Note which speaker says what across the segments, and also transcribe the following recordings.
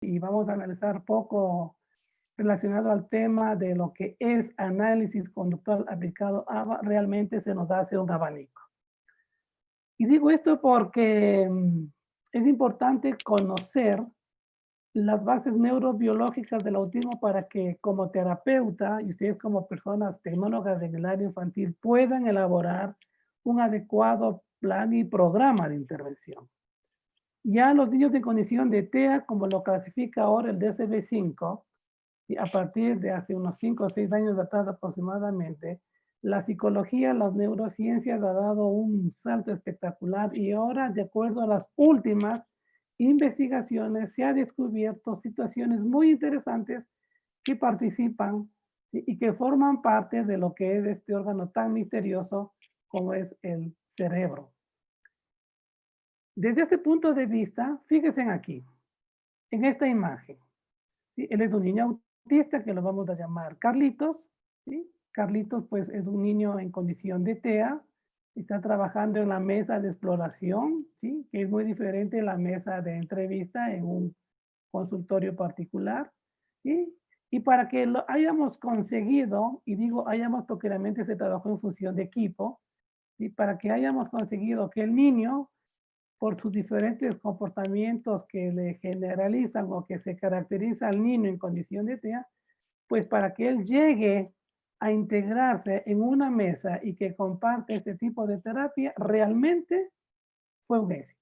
Speaker 1: y vamos a analizar poco relacionado al tema de lo que es análisis conductual aplicado a realmente se nos hace un abanico. Y digo esto porque es importante conocer las bases neurobiológicas del autismo para que como terapeuta y ustedes como personas tecnólogas en el área infantil puedan elaborar un adecuado plan y programa de intervención. Ya los niños en condición de TEA, como lo clasifica ahora el DSM-5, y a partir de hace unos 5 o 6 años atrás aproximadamente, la psicología, las neurociencias ha dado un salto espectacular y ahora, de acuerdo a las últimas investigaciones, se ha descubierto situaciones muy interesantes que participan y que forman parte de lo que es este órgano tan misterioso como es el cerebro. Desde este punto de vista, fíjense aquí, en esta imagen. ¿Sí? Él es un niño autista que lo vamos a llamar Carlitos. ¿Sí? Carlitos pues es un niño en condición de TEA, está trabajando en la mesa de exploración, ¿sí? Que es muy diferente a la mesa de entrevista en un consultorio particular. ¿Sí? Y para que lo hayamos conseguido, y digo hayamos porque realmente se trabajó en función de equipo, y para que hayamos conseguido que el niño por sus diferentes comportamientos que le generalizan o que se caracteriza al niño en condición de TEA, pues para que él llegue a integrarse en una mesa y que comparte este tipo de terapia, realmente fue un éxito.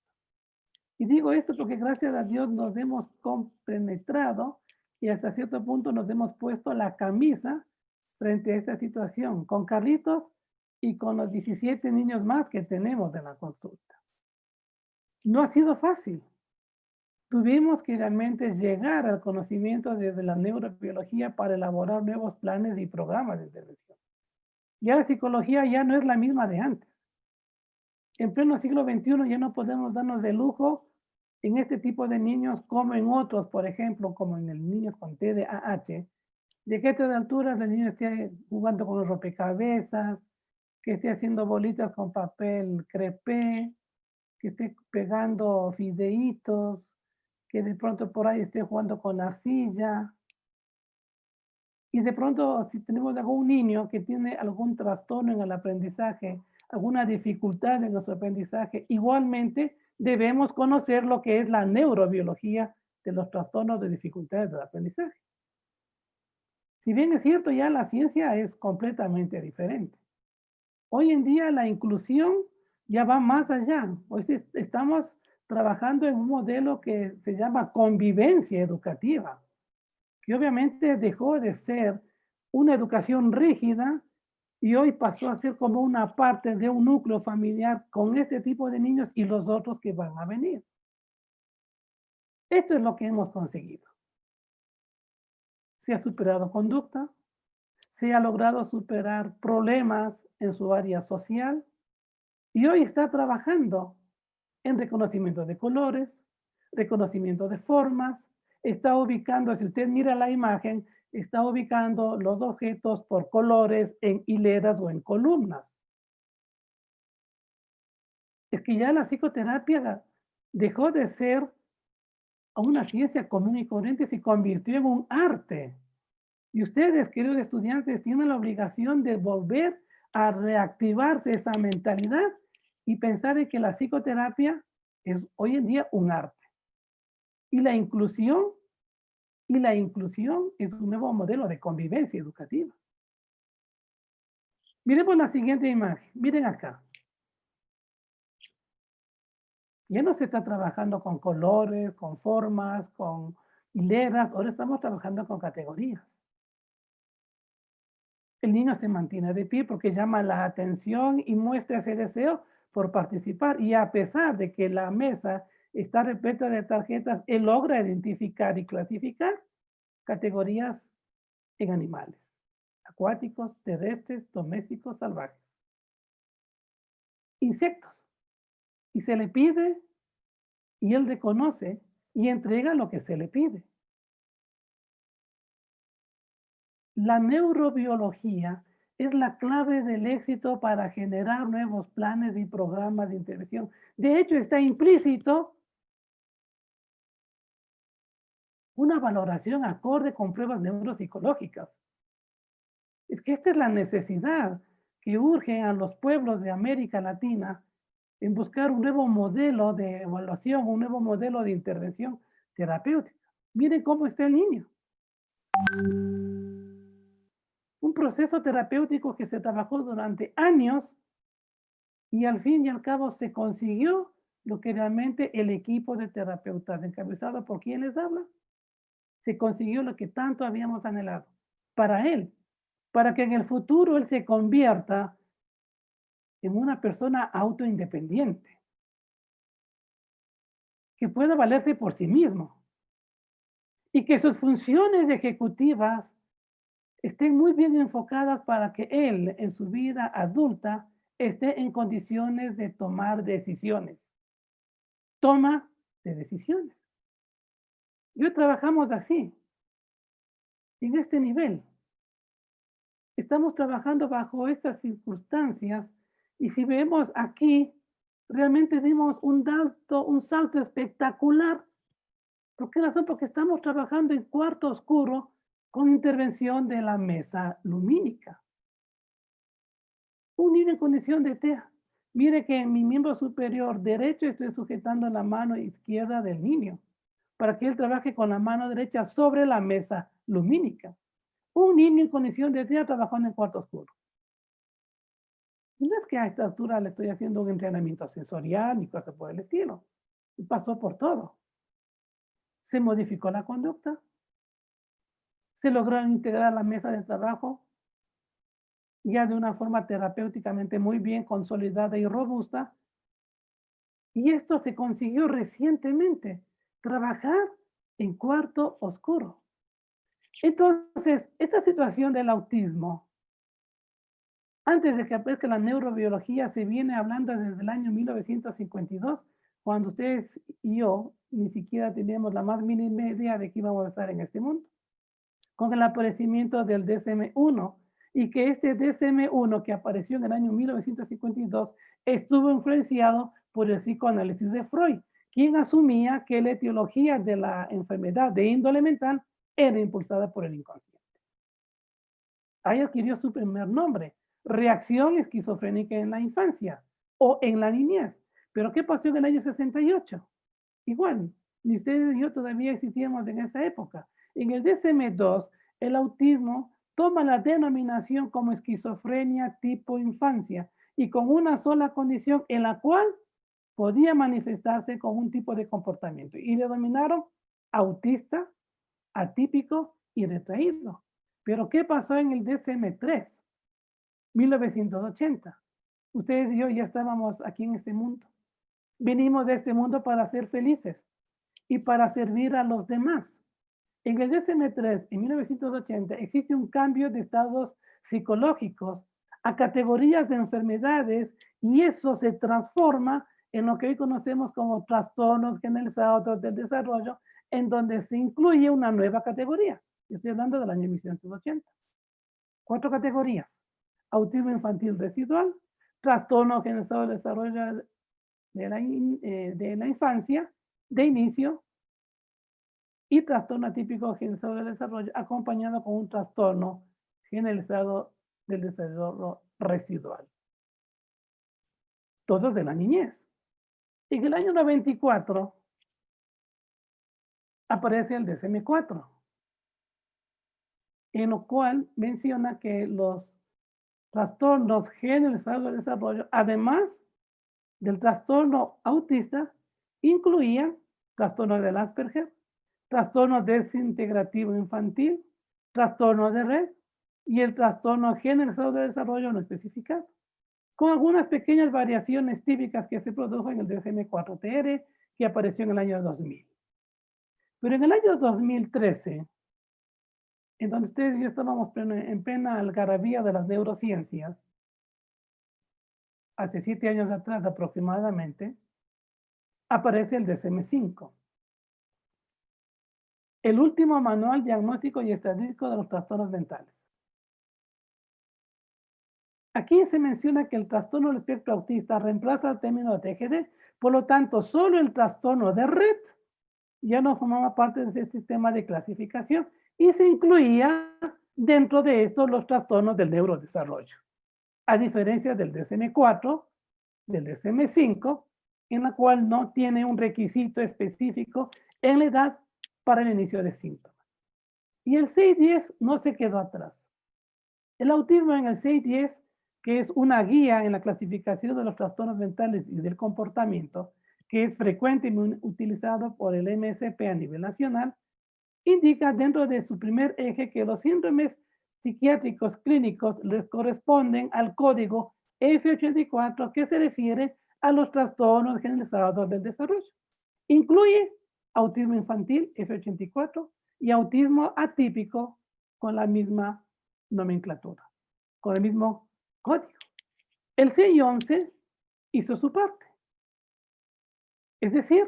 Speaker 1: Y digo esto porque gracias a Dios nos hemos compenetrado y hasta cierto punto nos hemos puesto la camisa frente a esta situación, con Carlitos y con los 17 niños más que tenemos en la consulta. No ha sido fácil. Tuvimos que realmente llegar al conocimiento desde la neurobiología para elaborar nuevos planes y programas de intervención. Ya la psicología ya no es la misma de antes. En pleno siglo XXI ya no podemos darnos de lujo en este tipo de niños como en otros, por ejemplo, como en el niños con TDAH, de que a estas alturas el niño esté jugando con los rompecabezas, que esté haciendo bolitas con papel crepé, que esté pegando fideitos, que de pronto por ahí esté jugando con arcilla. Y de pronto, si tenemos algún niño que tiene algún trastorno en el aprendizaje, alguna dificultad en nuestro aprendizaje, igualmente debemos conocer lo que es la neurobiología de los trastornos de dificultades del aprendizaje. Si bien es cierto, ya la ciencia es completamente diferente. Hoy en día la inclusión ya va más allá. Estamos trabajando en un modelo que se llama convivencia educativa, que obviamente dejó de ser una educación rígida y hoy pasó a ser como una parte de un núcleo familiar con este tipo de niños y los otros que van a venir. Esto es lo que hemos conseguido. Se ha superado conducta, se ha logrado superar problemas en su área social y hoy está trabajando en reconocimiento de colores, reconocimiento de formas, está ubicando, si usted mira la imagen, está ubicando los objetos por colores en hileras o en columnas. Es que ya la psicoterapia dejó de ser una ciencia común y corriente, se convirtió en un arte. Y ustedes, queridos estudiantes, tienen la obligación de volver a reactivarse esa mentalidad y pensar en que la psicoterapia es hoy en día un arte. Y la inclusión es un nuevo modelo de convivencia educativa. Miremos la siguiente imagen. Miren acá. Ya no se está trabajando con colores, con formas, con hileras. Ahora estamos trabajando con categorías. El niño se mantiene de pie porque llama la atención y muestra ese deseo por participar. Y a pesar de que la mesa está repleta de tarjetas, él logra identificar y clasificar categorías en animales, acuáticos, terrestres, domésticos, salvajes, insectos. Y se le pide y él reconoce y entrega lo que se le pide. La neurobiología es la clave del éxito para generar nuevos planes y programas de intervención. De hecho, está implícito una valoración acorde con pruebas neuropsicológicas. Es que esta es la necesidad que urge a los pueblos de América Latina en buscar un nuevo modelo de evaluación, un nuevo modelo de intervención terapéutica. Miren cómo está el niño. Un proceso terapéutico que se trabajó durante años y al fin y al cabo se consiguió lo que realmente el equipo de terapeutas, encabezado por quien les habla, se consiguió lo que tanto habíamos anhelado para él, para que en el futuro él se convierta en una persona autoindependiente, que pueda valerse por sí mismo y que sus funciones ejecutivas estén muy bien enfocadas para que él en su vida adulta esté en condiciones de tomar decisiones. Toma de decisiones. Y hoy trabajamos así, en este nivel. Estamos trabajando bajo estas circunstancias y si vemos aquí, realmente dimos un salto espectacular. ¿Por qué razón? Porque estamos trabajando en cuarto oscuro con intervención de la mesa lumínica. Un niño en condición de TEA. Mire que en mi miembro superior derecho estoy sujetando la mano izquierda del niño para que él trabaje con la mano derecha sobre la mesa lumínica. Un niño en condición de TEA trabajando en cuarto oscuro. Y no es que a esta altura le estoy haciendo un entrenamiento sensorial ni cosas por el estilo. Y pasó por todo. Se modificó la conducta, se logró integrar la mesa de trabajo ya de una forma terapéuticamente muy bien consolidada y robusta. Y esto se consiguió recientemente, trabajar en cuarto oscuro. Entonces, esta situación del autismo, antes de que aparezca la neurobiología, se viene hablando desde el año 1952, cuando ustedes y yo ni siquiera teníamos la más mínima idea de que íbamos a estar en este mundo. Con el aparecimiento del DSM-1 y que este DSM-1 que apareció en el año 1952 estuvo influenciado por el psicoanálisis de Freud, quien asumía que la etiología de la enfermedad de índole mental era impulsada por el inconsciente. Ahí adquirió su primer nombre, reacción esquizofrénica en la infancia o en la niñez. Pero ¿qué pasó en el año 68? Igual, ni ustedes ni yo todavía existíamos en esa época. En el DSM-2, el autismo toma la denominación como esquizofrenia tipo infancia y con una sola condición en la cual podía manifestarse con un tipo de comportamiento. Y le denominaron autista, atípico y retraído. Pero ¿qué pasó en el DSM-3? 1980. Ustedes y yo ya estábamos aquí en este mundo. Venimos de este mundo para ser felices y para servir a los demás. En el DSM-3, en 1980, existe un cambio de estados psicológicos a categorías de enfermedades y eso se transforma en lo que hoy conocemos como trastornos generalizados del desarrollo, en donde se incluye una nueva categoría. Estoy hablando del año 1980. 4 categorías: autismo infantil residual, trastorno generalizado del desarrollo de la infancia, de inicio, y trastorno atípico generalizado del desarrollo, acompañado con un trastorno generalizado del desarrollo residual. Todos de la niñez. En el año 94 aparece el DSM-4, en lo cual menciona que los trastornos generalizados del desarrollo, además del trastorno autista, incluían trastorno del Asperger, trastorno desintegrativo infantil, trastorno de red y el trastorno generalizado de desarrollo no especificado, con algunas pequeñas variaciones típicas que se produjo en el DSM-4-TR que apareció en el año 2000. Pero en el año 2013, en donde ustedes y yo estábamos en plena algarabía de las neurociencias, hace 7 años atrás aproximadamente, aparece el DSM-5, el último manual diagnóstico y estadístico de los trastornos mentales. Aquí se menciona que el trastorno del espectro autista reemplaza el término TGD, por lo tanto, solo el trastorno de red ya no formaba parte de ese sistema de clasificación y se incluía dentro de esto los trastornos del neurodesarrollo, a diferencia del DSM-4, del DSM-5, en la cual no tiene un requisito específico en la edad para el inicio de síntomas. Y el 610 no se quedó atrás. El autismo en el 610, que es una guía en la clasificación de los trastornos mentales y del comportamiento, que es frecuente y utilizado por el MSP a nivel nacional, indica dentro de su primer eje que los síndromes psiquiátricos clínicos les corresponden al código F84 que se refiere a los trastornos generalizados del desarrollo. Incluye autismo infantil F84 y autismo atípico con la misma nomenclatura, con el mismo código. El CI11 hizo su parte. Es decir,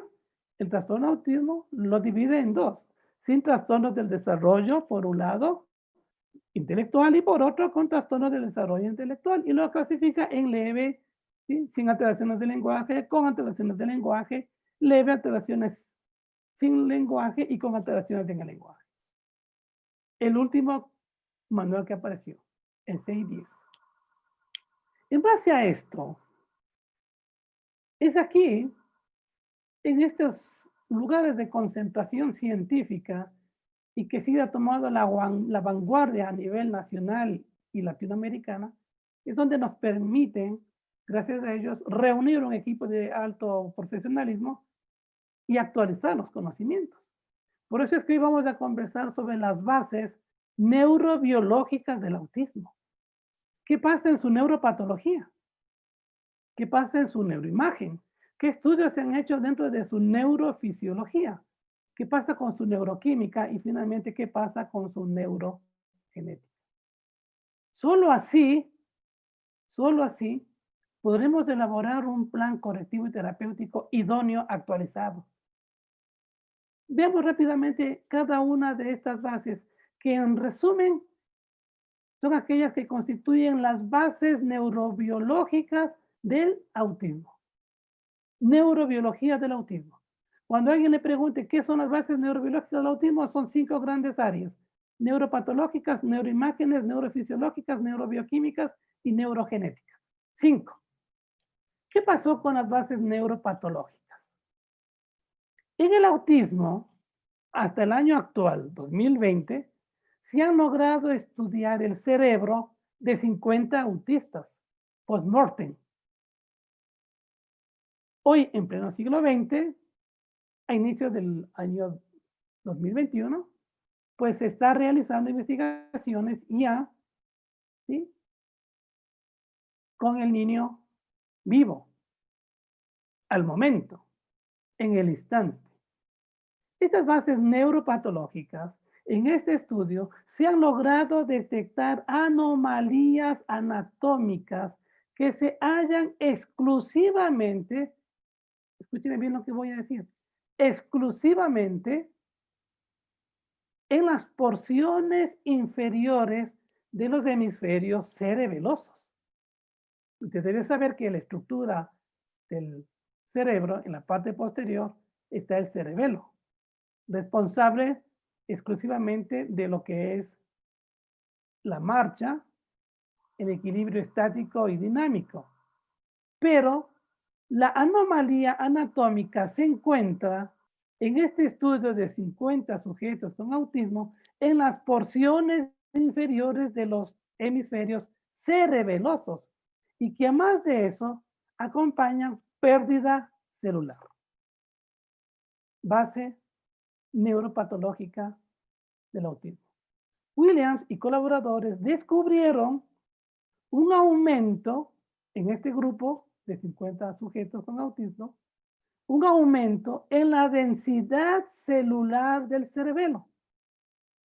Speaker 1: el trastorno autismo lo divide en dos, sin trastornos del desarrollo, por un lado, intelectual, y por otro, con trastornos del desarrollo intelectual, y lo clasifica en leve, ¿sí? Sin alteraciones de lenguaje, con alteraciones de lenguaje, leve alteraciones sin lenguaje y con alteraciones en el lenguaje. El último manual que apareció, el 610. En base a esto, es aquí, en estos lugares de concentración científica y que sí ha tomado la vanguardia a nivel nacional y latinoamericana, es donde nos permiten, gracias a ellos, reunir un equipo de alto profesionalismo y actualizar los conocimientos. Por eso es que hoy vamos a conversar sobre las bases neurobiológicas del autismo. ¿Qué pasa en su neuropatología? ¿Qué pasa en su neuroimagen? ¿Qué estudios se han hecho dentro de su neurofisiología? ¿Qué pasa con su neuroquímica? Y finalmente, ¿qué pasa con su neurogenética? Solo así, solo así, podremos elaborar un plan correctivo y terapéutico idóneo actualizado. Veamos rápidamente cada una de estas bases, que en resumen son aquellas que constituyen las bases neurobiológicas del autismo. Neurobiología del autismo. Cuando alguien le pregunte qué son las bases neurobiológicas del autismo, son 5 grandes áreas: neuropatológicas, neuroimágenes, neurofisiológicas, neurobioquímicas y neurogenéticas. 5. ¿Qué pasó con las bases neuropatológicas? En el autismo, hasta el año actual, 2020, se han logrado estudiar el cerebro de 50 autistas, post-mortem. Hoy, en pleno siglo XX, a inicios del año 2021, pues se está realizando investigaciones ya, ¿sí? Con el niño vivo, al momento, en el instante. Estas bases neuropatológicas, en este estudio, se han logrado detectar anomalías anatómicas que se hallan exclusivamente, escúchenme bien lo que voy a decir, exclusivamente en las porciones inferiores de los hemisferios cerebelosos. Usted debe saber que la estructura del cerebro, en la parte posterior, está el cerebelo, responsable exclusivamente de lo que es la marcha, el equilibrio estático y dinámico. Pero la anomalía anatómica se encuentra en este estudio de 50 sujetos con autismo en las porciones inferiores de los hemisferios cerebelosos y que además de eso acompañan pérdida celular. Base neuropatológica del autismo. Williams y colaboradores descubrieron un aumento en este grupo de 50 sujetos con autismo, un aumento en la densidad celular del cerebelo.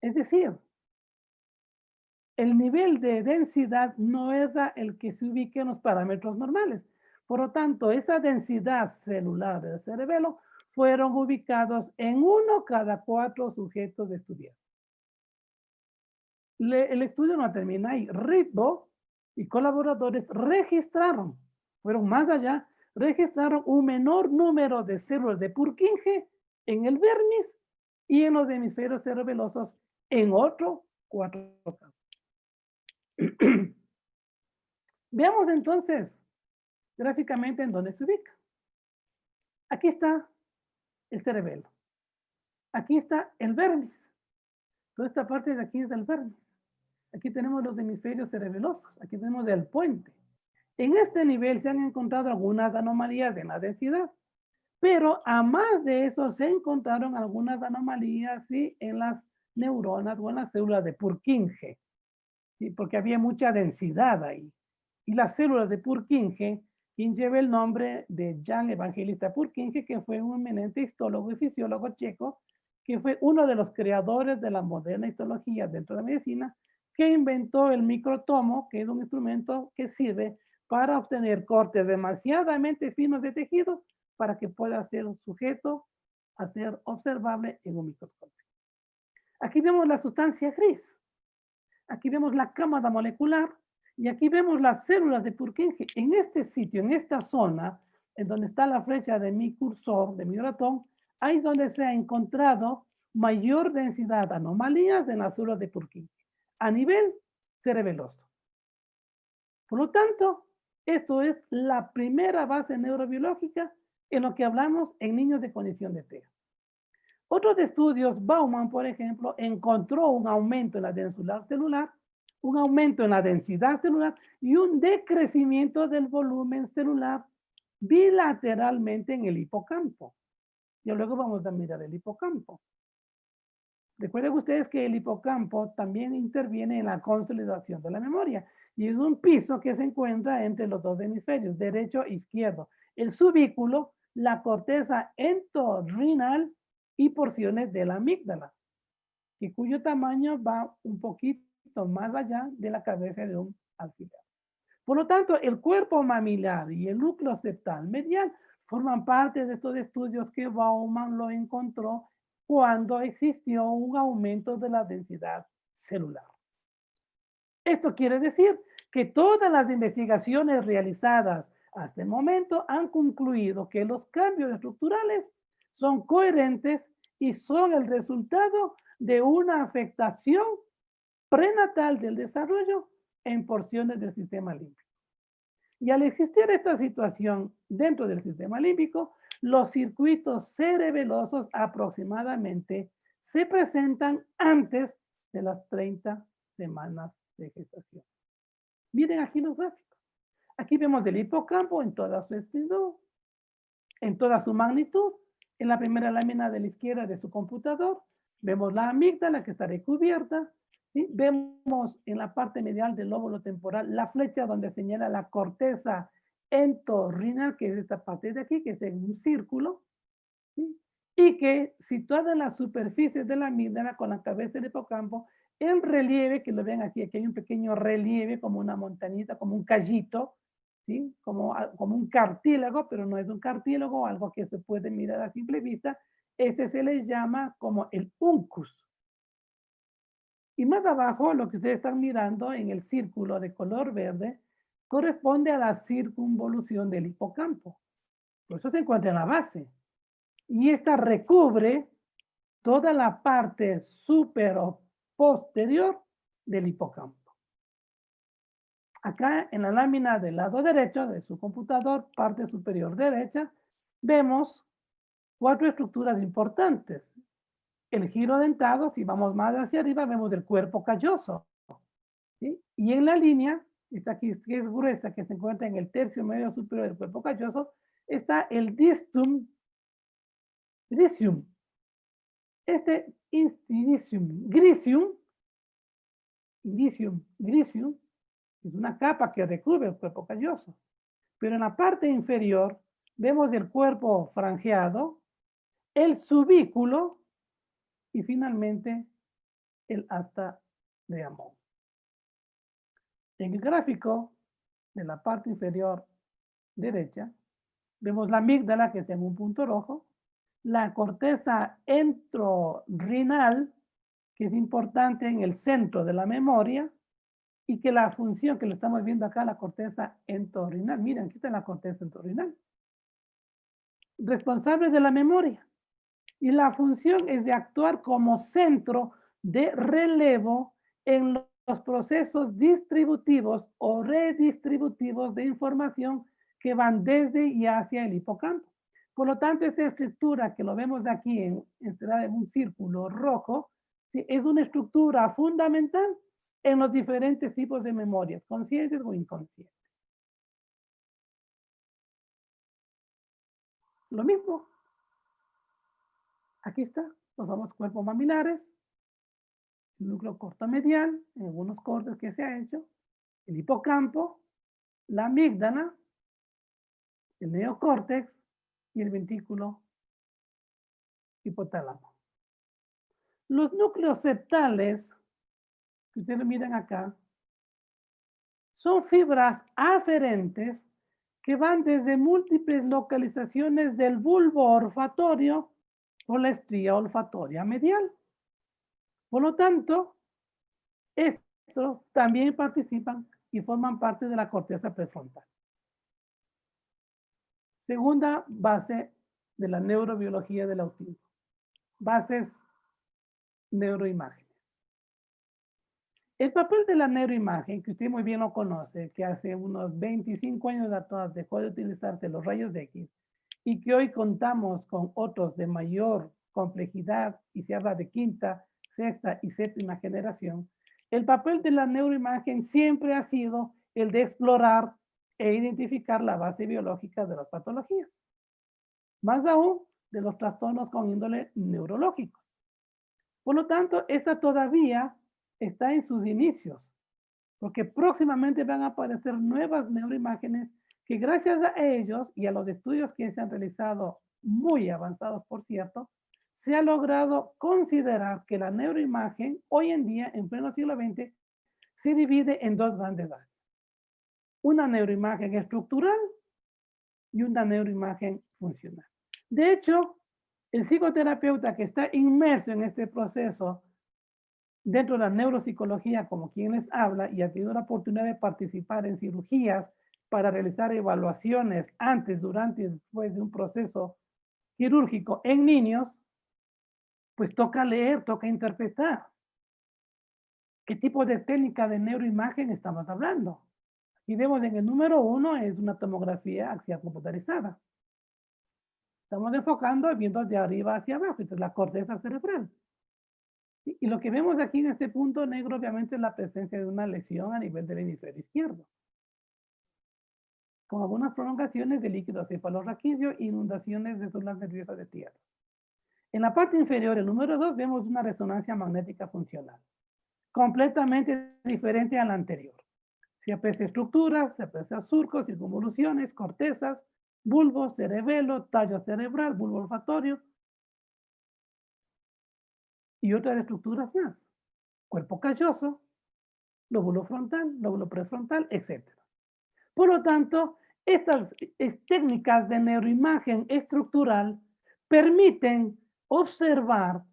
Speaker 1: Es decir, el nivel de densidad no era el que se ubica en los parámetros normales. Por lo tanto, esa densidad celular del cerebelo fueron ubicados en 1 cada 4 sujetos de estudiantes. El estudio no termina ahí. Ritbo y colaboradores registraron, fueron más allá, registraron un menor número de células de Purkinje en el vermis y en los hemisferios cerebelosos en otro 4 casos. Veamos entonces gráficamente en dónde se ubica. Aquí está el cerebelo. Aquí está el vermis. Toda esta parte de aquí es el vermis. Aquí tenemos los hemisferios cerebelosos. Aquí tenemos el puente. En este nivel se han encontrado algunas anomalías en la densidad, pero a más de eso se encontraron algunas anomalías ¿sí? en las neuronas o en las células de Purkinje, ¿sí? Porque había mucha densidad ahí. Y las células de Purkinje, quien lleva el nombre de Jan Evangelista Purkinje, que fue un eminente histólogo y fisiólogo checo, que fue uno de los creadores de la moderna histología dentro de la medicina, que inventó el microtomo, que es un instrumento que sirve para obtener cortes demasiadamente finos de tejido para que pueda ser un sujeto a ser observable en un microscopio. Aquí vemos la sustancia gris. Aquí vemos la cámara molecular y aquí vemos las células de Purkinje. En este sitio, en esta zona, en donde está la flecha de mi cursor, de mi ratón, ahí es donde se ha encontrado mayor densidad de anomalías en las células de Purkinje, a nivel cerebeloso. Por lo tanto, esto es la primera base neurobiológica en lo que hablamos en niños de condición de TEA. Otros estudios, Bauman, por ejemplo, encontró un aumento en la densidad celular, un aumento en la densidad celular y un decrecimiento del volumen celular bilateralmente en el hipocampo. Y luego vamos a mirar el hipocampo. Recuerden ustedes que el hipocampo también interviene en la consolidación de la memoria y es un piso que se encuentra entre los dos hemisferios, derecho e izquierdo. El subículo, la corteza entorrinal y porciones de la amígdala, y cuyo tamaño va un poquito más allá de la cabeza de un alfiler. Por lo tanto, el cuerpo mamilar y el núcleo septal medial forman parte de estos estudios que Bauman lo encontró cuando existió un aumento de la densidad celular. Esto quiere decir que todas las investigaciones realizadas hasta el momento han concluido que los cambios estructurales son coherentes y son el resultado de una afectación prenatal del desarrollo en porciones del sistema límbico. Y al existir esta situación dentro del sistema límbico, los circuitos cerebelosos aproximadamente se presentan antes de las 30 semanas de gestación. Miren aquí los gráficos. Aquí vemos el hipocampo en toda su esplendor, en toda su magnitud. En la primera lámina de la izquierda de su computador, vemos la amígdala que está recubierta. ¿Sí? Vemos en la parte medial del lóbulo temporal la flecha donde señala la corteza entorrinal, que es esta parte de aquí, que es en un círculo, ¿sí? Y que situada en la superficie de la amígdala con la cabeza del hipocampo, en relieve, que lo ven aquí, aquí hay un pequeño relieve como una montañita, como un callito, ¿sí? Como un cartílago, pero no es un cartílago, algo que se puede mirar a simple vista. Este se le llama como el uncus. Y más abajo, lo que ustedes están mirando en el círculo de color verde, corresponde a la circunvolución del hipocampo. Por eso se encuentra en la base. Y esta recubre toda la parte superior posterior del hipocampo. Acá en la lámina del lado derecho de su computador, parte superior derecha, vemos 4 estructuras importantes. El giro dentado, si vamos más hacia arriba, vemos el cuerpo calloso. ¿Sí? Y en la línea, esta aquí que es gruesa, que se encuentra en el tercio medio superior del cuerpo calloso, está el distum grisium. Este grisium, es una capa que recubre el cuerpo calloso. Pero en la parte inferior vemos el cuerpo franjeado, el subículo y finalmente el asta de Amón. En el gráfico de la parte inferior derecha, vemos la amígdala que está en un punto rojo, la corteza entorrinal, que es importante en el centro de la memoria, y que la función que lo estamos viendo acá, la corteza entorrinal, miren, aquí está la corteza entorrinal, responsable de la memoria. Y la función es de actuar como centro de relevo en los procesos distributivos o redistributivos de información que van desde y hacia el hipocampo. Por lo tanto, esta estructura que lo vemos aquí en un círculo rojo, ¿sí? Es una estructura fundamental en los diferentes tipos de memorias, conscientes o inconscientes. Lo mismo, aquí está, los famosos cuerpos mamilares, el núcleo corto medial, en algunos cortes que se ha hecho, el hipocampo, la amígdala, el neocórtex y el ventrículo hipotálamo. Los núcleos septales, que ustedes lo miran acá, son fibras aferentes que van desde múltiples localizaciones del bulbo olfatorio o la estría olfatoria medial. Por lo tanto, estos también participan y forman parte de la corteza prefrontal. Segunda base de la neurobiología del autismo. Bases neuroimágenes. El papel de la neuroimagen, que usted muy bien lo conoce, que hace unos 25 años atrás dejó de utilizarse los rayos X y que hoy contamos con otros de mayor complejidad y se habla de quinta, sexta y séptima generación, el papel de la neuroimagen siempre ha sido el de explorar e identificar la base biológica de las patologías, más aún de los trastornos con índole neurológico. Por lo tanto, esta todavía está en sus inicios, porque próximamente van a aparecer nuevas neuroimágenes que gracias a ellos y a los estudios que se han realizado, muy avanzados por cierto, se ha logrado considerar que la neuroimagen hoy en día, en pleno siglo XX, se divide en dos grandes áreas. Una neuroimagen estructural y una neuroimagen funcional. De hecho, el psicoterapeuta que está inmerso en este proceso dentro de la neuropsicología, como quien les habla, y ha tenido la oportunidad de participar en cirugías para realizar evaluaciones antes, durante y después de un proceso quirúrgico en niños, pues toca leer, toca interpretar. ¿Qué tipo de técnica de neuroimagen estamos hablando? Aquí vemos en el número 1 es una tomografía axial computarizada. Estamos enfocando viendo de arriba hacia abajo, esta es la corteza cerebral. Y lo que vemos aquí en este punto negro, obviamente, es la presencia de una lesión a nivel del hemisferio izquierdo, con algunas prolongaciones de líquido cefalorraquídeo e inundaciones de células nerviosas de tierra. En la parte inferior, el número 2, vemos una resonancia magnética funcional, completamente diferente a la anterior. Se aprecia estructuras, se aprecia surcos, circunvoluciones, cortezas, bulbo, cerebelo, tallo cerebral, bulbo olfatorio y otras estructuras más. Cuerpo calloso, lóbulo frontal, lóbulo prefrontal, etc. Por lo tanto, estas técnicas de neuroimagen estructural permiten observar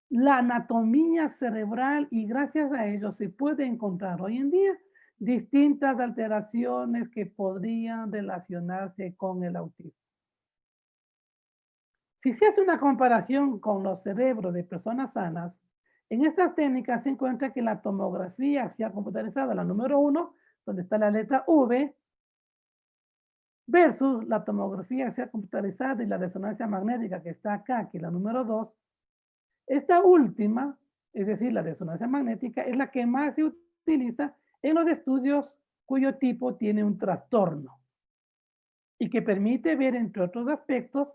Speaker 1: la anatomía cerebral y gracias a ello se puede encontrar hoy en día distintas alteraciones que podrían relacionarse con el autismo. Si se hace una comparación con los cerebros de personas sanas, en estas técnicas se encuentra que la tomografía axial computarizada, la número 1, donde está la letra V, versus la tomografía axial computarizada y la resonancia magnética que está acá, que es la número 2, esta última, es decir, la resonancia magnética, es la que más se utiliza en los estudios cuyo tipo tiene un trastorno y que permite ver, entre otros aspectos,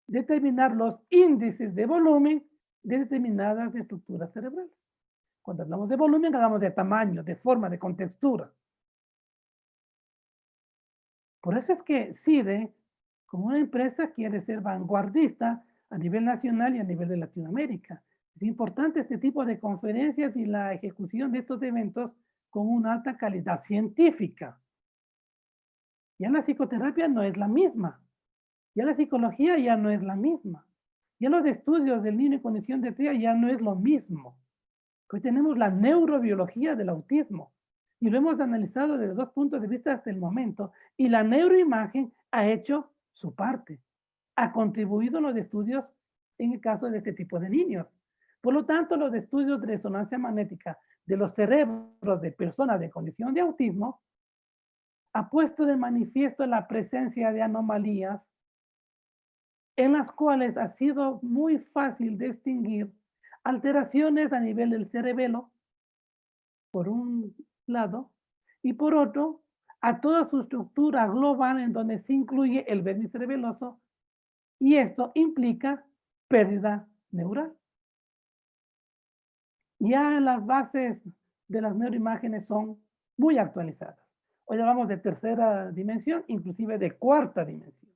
Speaker 1: determinar los índices de volumen de determinadas estructuras cerebrales. Cuando hablamos de volumen, hablamos de tamaño, de forma, de contextura. Por eso es que CIDE, como una empresa, quiere ser vanguardista a nivel nacional y a nivel de Latinoamérica. Es importante este tipo de conferencias y la ejecución de estos eventos con una alta calidad científica. Ya la psicoterapia no es la misma. Ya la psicología ya no es la misma. Ya los estudios del niño en condición de TEA ya no es lo mismo. Hoy tenemos la neurobiología del autismo y lo hemos analizado desde dos puntos de vista hasta el momento y la neuroimagen ha hecho su parte. Ha contribuido en los estudios en el caso de este tipo de niños. Por lo tanto, los estudios de resonancia magnética de los cerebros de personas de condición de autismo ha puesto de manifiesto la presencia de anomalías en las cuales ha sido muy fácil distinguir alteraciones a nivel del cerebelo, por un lado, y por otro, a toda su estructura global en donde se incluye el vértice cerebeloso, y esto implica pérdida neural. Ya las bases de las neuroimágenes son muy actualizadas. Hoy hablamos de tercera dimensión, inclusive de cuarta dimensión.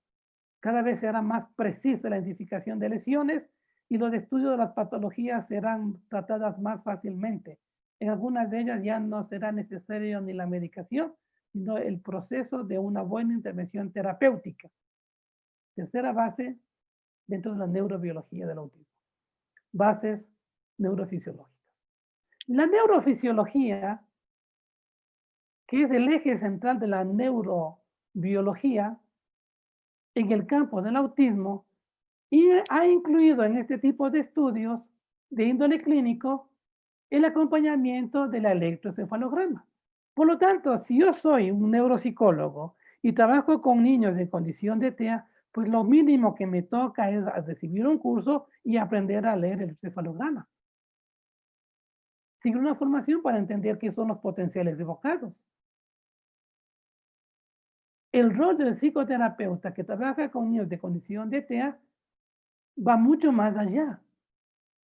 Speaker 1: Cada vez será más precisa la identificación de lesiones y los estudios de las patologías serán tratadas más fácilmente. En algunas de ellas ya no será necesario ni la medicación, sino el proceso de una buena intervención terapéutica. Tercera base dentro de la neurobiología del autismo. Bases neurofisiológicas. La neurofisiología, que es el eje central de la neurobiología en el campo del autismo, y ha incluido en este tipo de estudios de índole clínico el acompañamiento del electroencefalograma. Por lo tanto, si yo soy un neuropsicólogo y trabajo con niños en condición de TEA, pues lo mínimo que me toca es recibir un curso y aprender a leer el encefalograma. Sigue una formación para entender qué son los potenciales evocados. El rol del psicoterapeuta que trabaja con niños de condición de TEA va mucho más allá.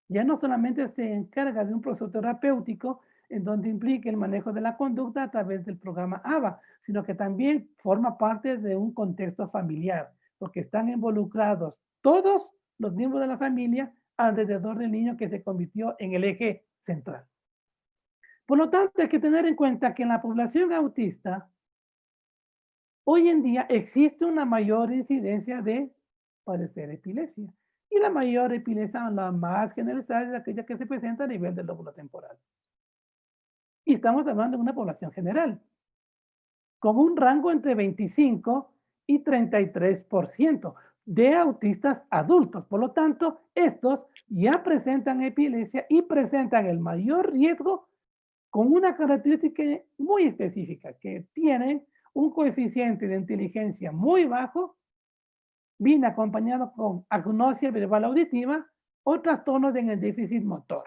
Speaker 1: Ya no solamente se encarga de un proceso terapéutico en donde implique el manejo de la conducta a través del programa ABA, sino que también forma parte de un contexto familiar, porque están involucrados todos los miembros de la familia alrededor del niño que se convirtió en el eje central. Por lo tanto, hay que tener en cuenta que en la población autista, hoy en día existe una mayor incidencia de padecer epilepsia. Y la mayor epilepsia, la más generalizada, es aquella que se presenta a nivel del lóbulo temporal. Y estamos hablando de una población general, con un rango entre 25 y 33% de autistas adultos. Por lo tanto, estos ya presentan epilepsia y presentan el mayor riesgo con una característica muy específica, que tienen un coeficiente de inteligencia muy bajo, viene acompañado con agnosia verbal auditiva o trastornos en el déficit motor.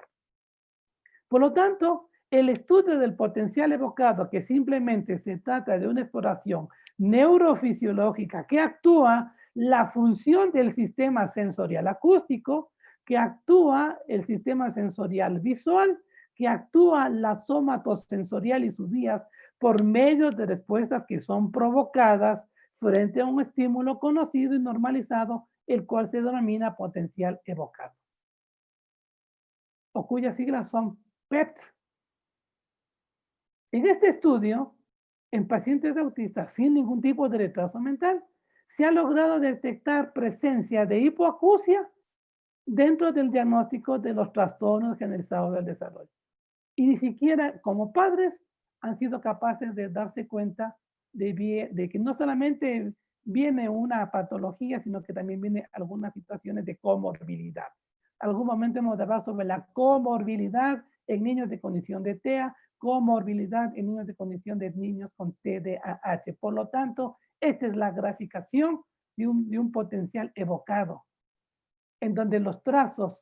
Speaker 1: Por lo tanto, el estudio del potencial evocado, que simplemente se trata de una exploración neurofisiológica que actúa la función del sistema sensorial acústico, que actúa el sistema sensorial visual, que actúa la somatosensorial y sus vías por medio de respuestas que son provocadas frente a un estímulo conocido y normalizado, el cual se denomina potencial evocado, o cuyas siglas son PET. En este estudio, en pacientes autistas sin ningún tipo de retraso mental, se ha logrado detectar presencia de hipoacusia dentro del diagnóstico de los trastornos generalizados del desarrollo. Y ni siquiera como padres han sido capaces de darse cuenta de que no solamente viene una patología, sino que también viene algunas situaciones de comorbilidad. Algún momento hemos hablado sobre la comorbilidad en niños de condición de TEA, comorbilidad en niños de condición de niños con TDAH. Por lo tanto, esta es la graficación de un potencial evocado, en donde los trazos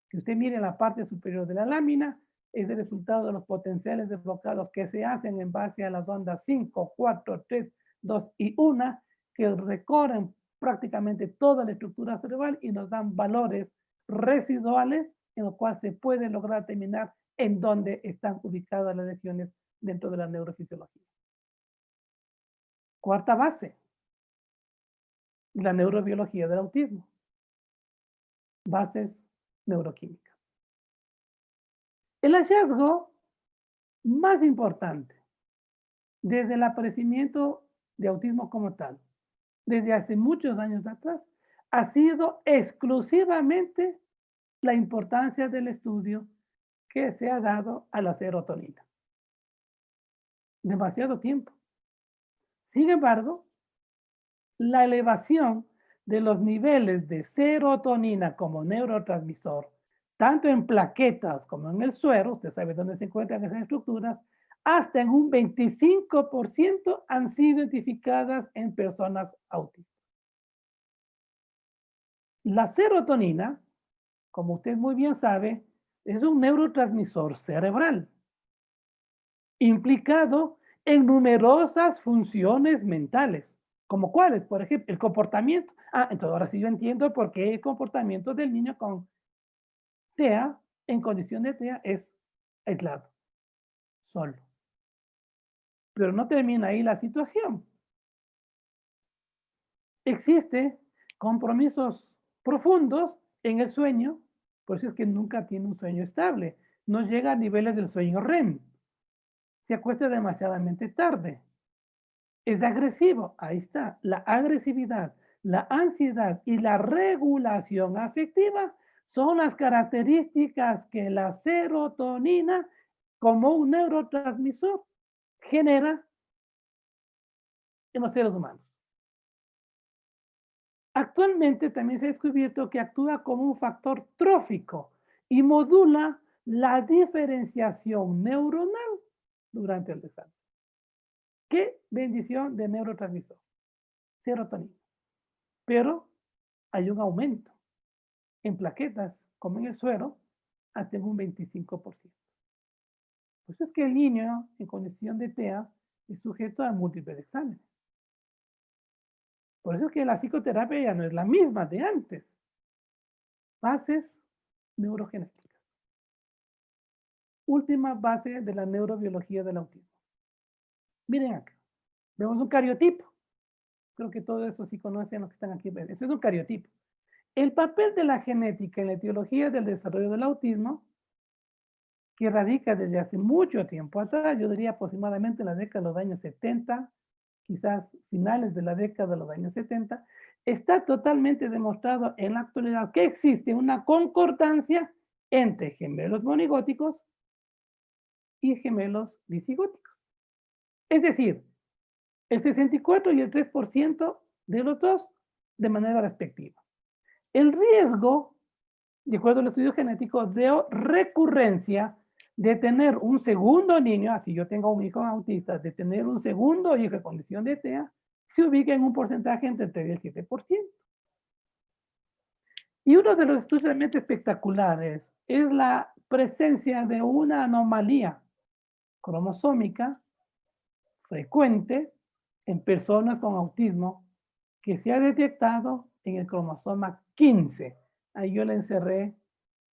Speaker 1: que usted mire en la parte superior de la lámina es el resultado de los potenciales evocados que se hacen en base a las ondas 5, 4, 3, 2 y 1, que recorren prácticamente toda la estructura cerebral y nos dan valores residuales en los cuales se puede lograr determinar en dónde están ubicadas las lesiones dentro de la neurofisiología. Cuarta base, la neurobiología del autismo. Bases neuroquímicas. El hallazgo más importante desde el aparecimiento de autismo como tal, desde hace muchos años atrás, ha sido exclusivamente la importancia del estudio que se ha dado a la serotonina. Demasiado tiempo. Sin embargo, la elevación de los niveles de serotonina como neurotransmisor, tanto en plaquetas como en el suero, usted sabe dónde se encuentran esas estructuras, hasta en un 25% han sido identificadas en personas autistas. La serotonina, como usted muy bien sabe, es un neurotransmisor cerebral implicado en numerosas funciones mentales, como cuáles, por ejemplo, el comportamiento. Entonces ahora sí yo entiendo por qué el comportamiento del niño con TEA, en condición de TEA, es aislado, solo. Pero no termina ahí la situación. Existe compromisos profundos en el sueño, por eso es que nunca tiene un sueño estable. No llega a niveles del sueño REM. Se acuesta demasiadamente tarde. Es agresivo, ahí está. La agresividad, la ansiedad y la regulación afectiva son las características que la serotonina, como un neurotransmisor, genera en los seres humanos. Actualmente también se ha descubierto que actúa como un factor trófico y modula la diferenciación neuronal durante el desarrollo. ¡Qué bendición de neurotransmisor! Serotonina. Pero hay un aumento en plaquetas, como en el suero, hasta en un 25%. Por eso es que el niño en condición de TEA es sujeto a múltiples exámenes. Por eso es que la psicoterapia ya no es la misma de antes. Bases neurogenéticas. Última base de la neurobiología del autismo. Miren acá, vemos un cariotipo. Creo que todo eso sí conocen los que están aquí. Eso es un cariotipo. El papel de la genética en la etiología del desarrollo del autismo, que radica desde hace mucho tiempo atrás, yo diría aproximadamente en la década de los años 70, quizás finales de la década de los años 70, está totalmente demostrado en la actualidad que existe una concordancia entre gemelos monigóticos y gemelos disigóticos. Es decir, el 64 y el 3% de los dos de manera respectiva. El riesgo, de acuerdo al estudio genético, de recurrencia de tener un segundo niño, así yo tengo un hijo autista, de tener un segundo hijo en condición de TEA, se ubica en un porcentaje entre el 3 y el 7%. Y uno de los estudios realmente espectaculares es la presencia de una anomalía cromosómica frecuente en personas con autismo que se ha detectado en el cromosoma 15. Ahí yo le encerré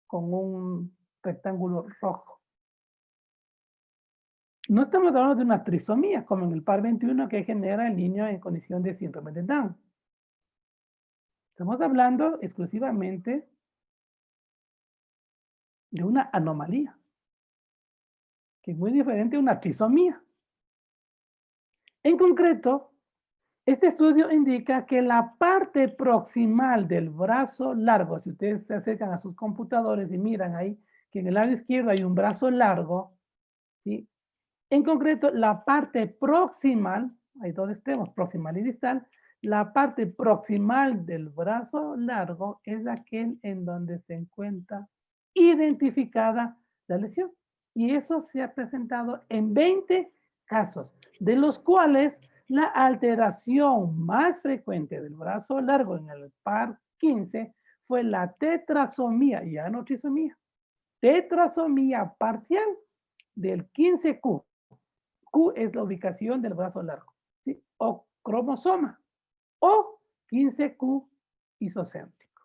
Speaker 1: con un rectángulo rojo. No estamos hablando de una trisomía, como en el par 21 que genera el niño en condición de síndrome de Down. Estamos hablando exclusivamente de una anomalía, que es muy diferente a una trisomía. En concreto, este estudio indica que la parte proximal del brazo largo, si ustedes se acercan a sus computadores y miran ahí, que en el lado izquierdo hay un brazo largo, ¿sí? En concreto, la parte proximal, hay dos extremos, proximal y distal, la parte proximal del brazo largo es aquel en donde se encuentra identificada la lesión. Y eso se ha presentado en 20 casos, de los cuales la alteración más frecuente del brazo largo en el par 15 fue la tetrasomía, ya no trisomía, tetrasomía parcial del 15Q. Q es la ubicación del brazo largo, ¿sí? O cromosoma, o 15Q isocéntrico.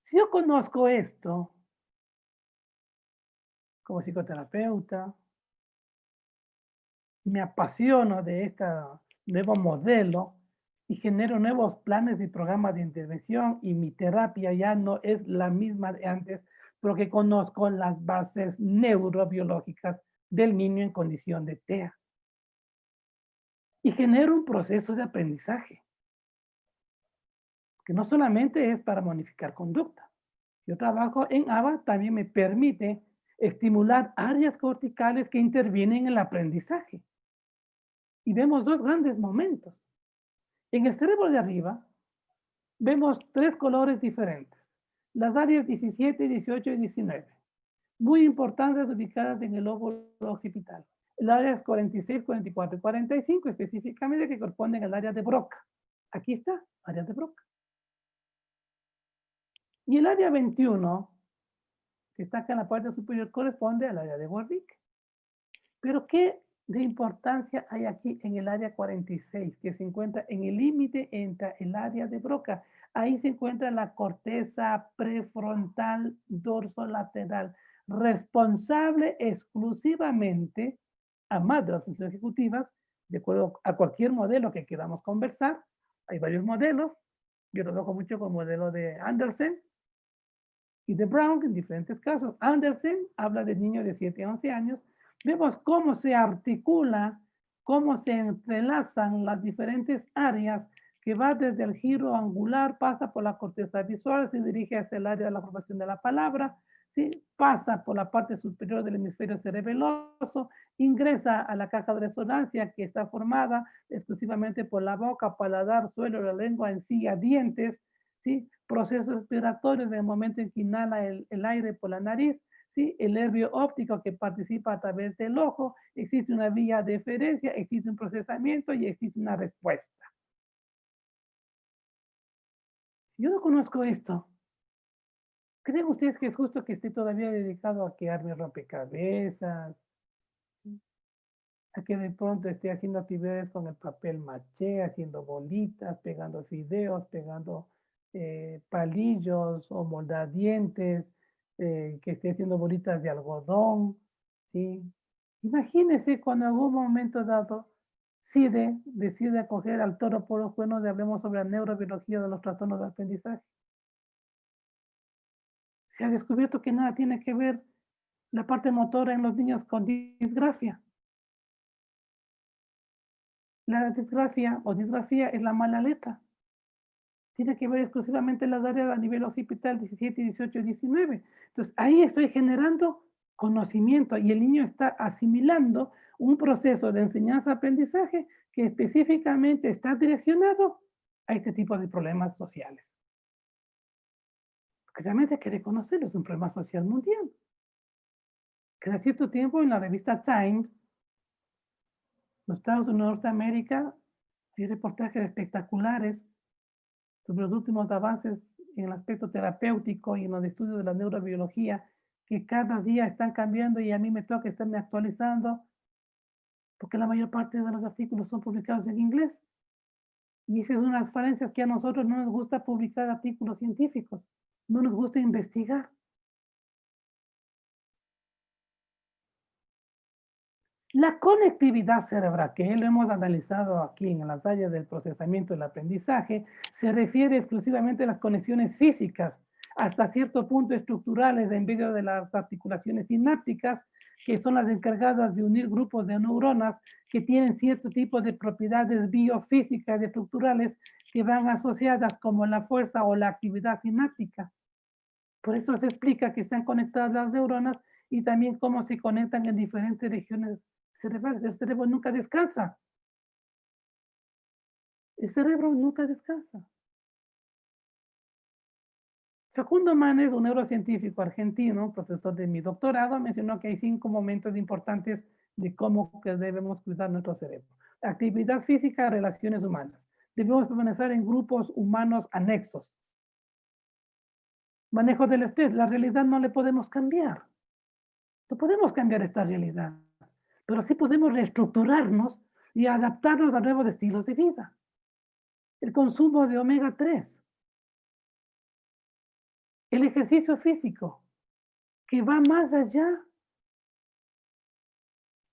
Speaker 1: Si yo conozco esto como psicoterapeuta, me apasiono de este nuevo modelo y genero nuevos planes y programas de intervención y mi terapia ya no es la misma de antes porque conozco las bases neurobiológicas del niño en condición de TEA. Y genero un proceso de aprendizaje, que no solamente es para modificar conducta. Yo trabajo en ABA, también me permite estimular áreas corticales que intervienen en el aprendizaje. Y vemos dos grandes momentos. En el cerebro de arriba vemos tres colores diferentes. Las áreas 17, 18 y 19. Muy importantes ubicadas en el lóbulo occipital. El área 46, 44 y 45 específicamente que corresponden al área de Broca. Aquí está, área de Broca. Y el área 21, que está acá en la parte superior, corresponde al área de Warwick. Pero ¿qué de importancia hay aquí en el área 46, que se encuentra en el límite entre el área de Broca? Ahí se encuentra la corteza prefrontal dorsolateral, responsable exclusivamente, además de las funciones ejecutivas, de acuerdo a cualquier modelo que queramos conversar. Hay varios modelos. Yo lo dejo mucho con el modelo de Andersen y de Brown en diferentes casos. Andersen habla de niños de 7 a 11 años. Vemos cómo se articula, cómo se entrelazan las diferentes áreas que va desde el giro angular, pasa por la corteza visual, se dirige hacia el área de la formación de la palabra, ¿sí? Pasa por la parte superior del hemisferio cerebeloso, ingresa a la caja de resonancia que está formada exclusivamente por la boca, paladar, suelo, la lengua, encía, dientes, ¿sí? Procesos respiratorios en el momento en que inhala el aire por la nariz, ¿sí? El nervio óptico que participa a través del ojo, existe una vía de deferencia, existe un procesamiento y existe una respuesta. Yo no conozco esto. ¿Creen ustedes que es justo que esté todavía dedicado a crearme rompecabezas? A que de pronto esté haciendo actividades con el papel maché, haciendo bolitas, pegando fideos, pegando palillos o moldadientes, que esté haciendo bolitas de algodón, ¿sí? Imagínese cuando en algún momento dado CIDE decide acoger al toro por los cuernos y hablemos sobre la neurobiología de los trastornos de aprendizaje. Se ha descubierto que nada tiene que ver la parte motora en los niños con disgrafia. La disgrafia o disgrafía es la mala letra. Tiene que ver exclusivamente las áreas a nivel occipital 17, 18, 19. Entonces, ahí estoy generando conocimiento y el niño está asimilando un proceso de enseñanza-aprendizaje que específicamente está direccionado a este tipo de problemas sociales. Porque realmente hay que reconocerlo, es un problema social mundial. Cada cierto tiempo en la revista Time, los Estados Unidos de Norteamérica, hay reportajes espectaculares sobre los últimos avances en el aspecto terapéutico y en los estudios de la neurobiología que cada día están cambiando y a mí me toca estarme actualizando porque la mayor parte de los artículos son publicados en inglés. Y esa es una de las falencias que a nosotros no nos gusta publicar artículos científicos, no nos gusta investigar. La conectividad cerebral, que lo hemos analizado aquí en las áreas del procesamiento del aprendizaje, se refiere exclusivamente a las conexiones físicas, hasta cierto punto estructurales en medio de las articulaciones sinápticas, que son las encargadas de unir grupos de neuronas que tienen cierto tipo de propiedades biofísicas y estructurales que van asociadas como la fuerza o la actividad sináptica. Por eso se explica que están conectadas las neuronas y también cómo se conectan en diferentes regiones cerebrales. El cerebro nunca descansa. El cerebro nunca descansa. Facundo Manes, un neurocientífico argentino, profesor de mi doctorado, mencionó que hay 5 momentos importantes de cómo que debemos cuidar nuestro cerebro. Actividad física, relaciones humanas. Debemos permanecer en grupos humanos anexos. Manejo del estrés. La realidad no le podemos cambiar. No podemos cambiar esta realidad, pero sí podemos reestructurarnos y adaptarnos a nuevos estilos de vida. El consumo de omega 3, el ejercicio físico, que va más allá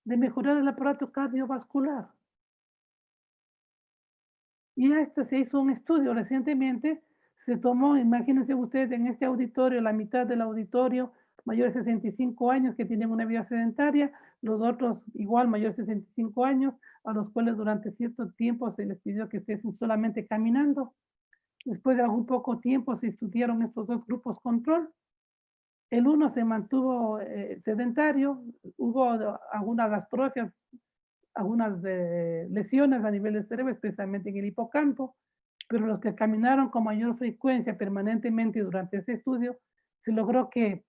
Speaker 1: de mejorar el aparato cardiovascular. Y hasta se hizo un estudio recientemente, se tomó, imagínense ustedes, en este auditorio, la mitad del auditorio, mayores de 65 años que tienen una vida sedentaria, los otros igual mayores de 65 años, a los cuales durante cierto tiempo se les pidió que estén solamente caminando. Después de algún poco tiempo se estudiaron estos dos grupos control. El uno se mantuvo sedentario, hubo algunas gastrofias algunas lesiones a nivel del cerebro, especialmente en el hipocampo, pero los que caminaron con mayor frecuencia permanentemente durante ese estudio, se logró que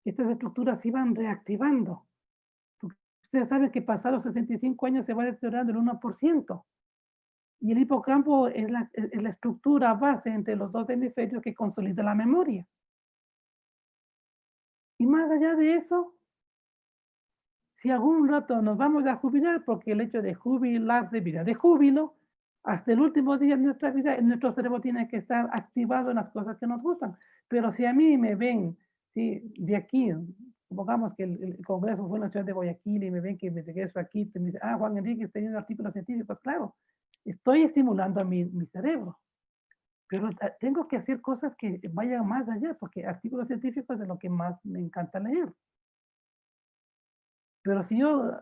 Speaker 1: estas estructuras se iban reactivando. Ustedes saben que pasados 65 años se va deteriorando el 1%. Y el hipocampo es la estructura base entre los dos hemisferios que consolida la memoria. Y más allá de eso, si algún rato nos vamos a jubilar, porque el hecho de jubilarse, vida de júbilo, hasta el último día de nuestra vida, nuestro cerebro tiene que estar activado en las cosas que nos gustan. Pero si a mí me ven, ¿sí? De aquí, supongamos que el congreso fue en la ciudad de Guayaquil y me ven que me regreso aquí, me dicen, ah, Juan Enrique está teniendo artículos científicos, claro, estoy estimulando a mi cerebro. Pero tengo que hacer cosas que vayan más allá, porque artículos científicos es lo que más me encanta leer. Pero si yo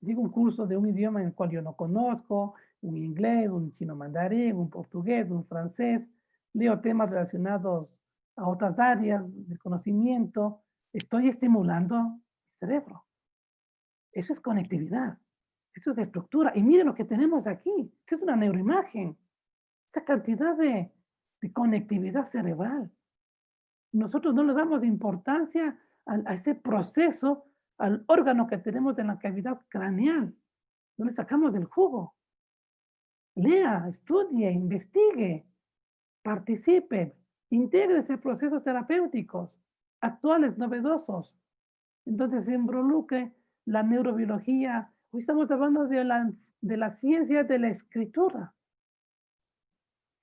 Speaker 1: digo un curso de un idioma en el cual yo no conozco, un inglés, un chino mandarín, un portugués, un francés, leo temas relacionados a otras áreas de conocimiento, estoy estimulando mi cerebro. Eso es conectividad, eso es estructura. Y miren lo que tenemos aquí, esto es una neuroimagen, esa cantidad de conectividad cerebral. Nosotros no le damos importancia a ese proceso, al órgano que tenemos en la cavidad craneal. No le sacamos del jugo. Lea, estudie, investigue, participe, intégrese a procesos terapéuticos actuales, novedosos. Entonces se involucre la neurobiología. Hoy estamos hablando de la ciencia de la escritura.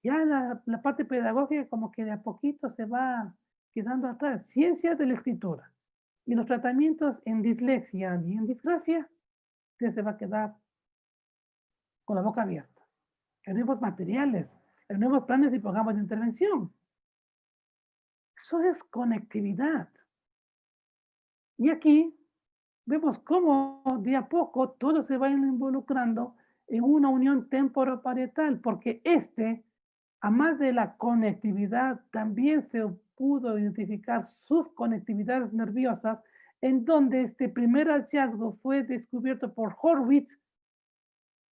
Speaker 1: Ya la parte pedagógica como que de a poquito se va quedando atrás. Ciencia de la escritura. Y los tratamientos en dislexia y en disgrafia, usted se va a quedar con la boca abierta. Hay nuevos materiales, hay nuevos planes y programas de intervención. Eso es conectividad. Y aquí vemos cómo de a poco todos se van involucrando en una unión temporoparietal, porque a más de la conectividad, también se pudo identificar subconectividades nerviosas, en donde este primer hallazgo fue descubierto por Horwitz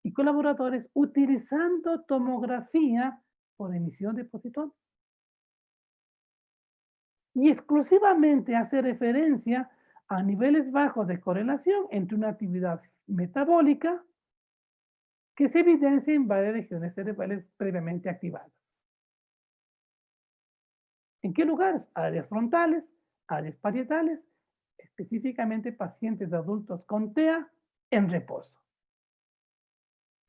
Speaker 1: y colaboradores utilizando tomografía por emisión de positrones. Y exclusivamente hace referencia a niveles bajos de correlación entre una actividad metabólica que se evidencia en varias regiones cerebrales previamente activadas. ¿En qué lugares? Áreas frontales, áreas parietales, específicamente pacientes adultos con TEA en reposo.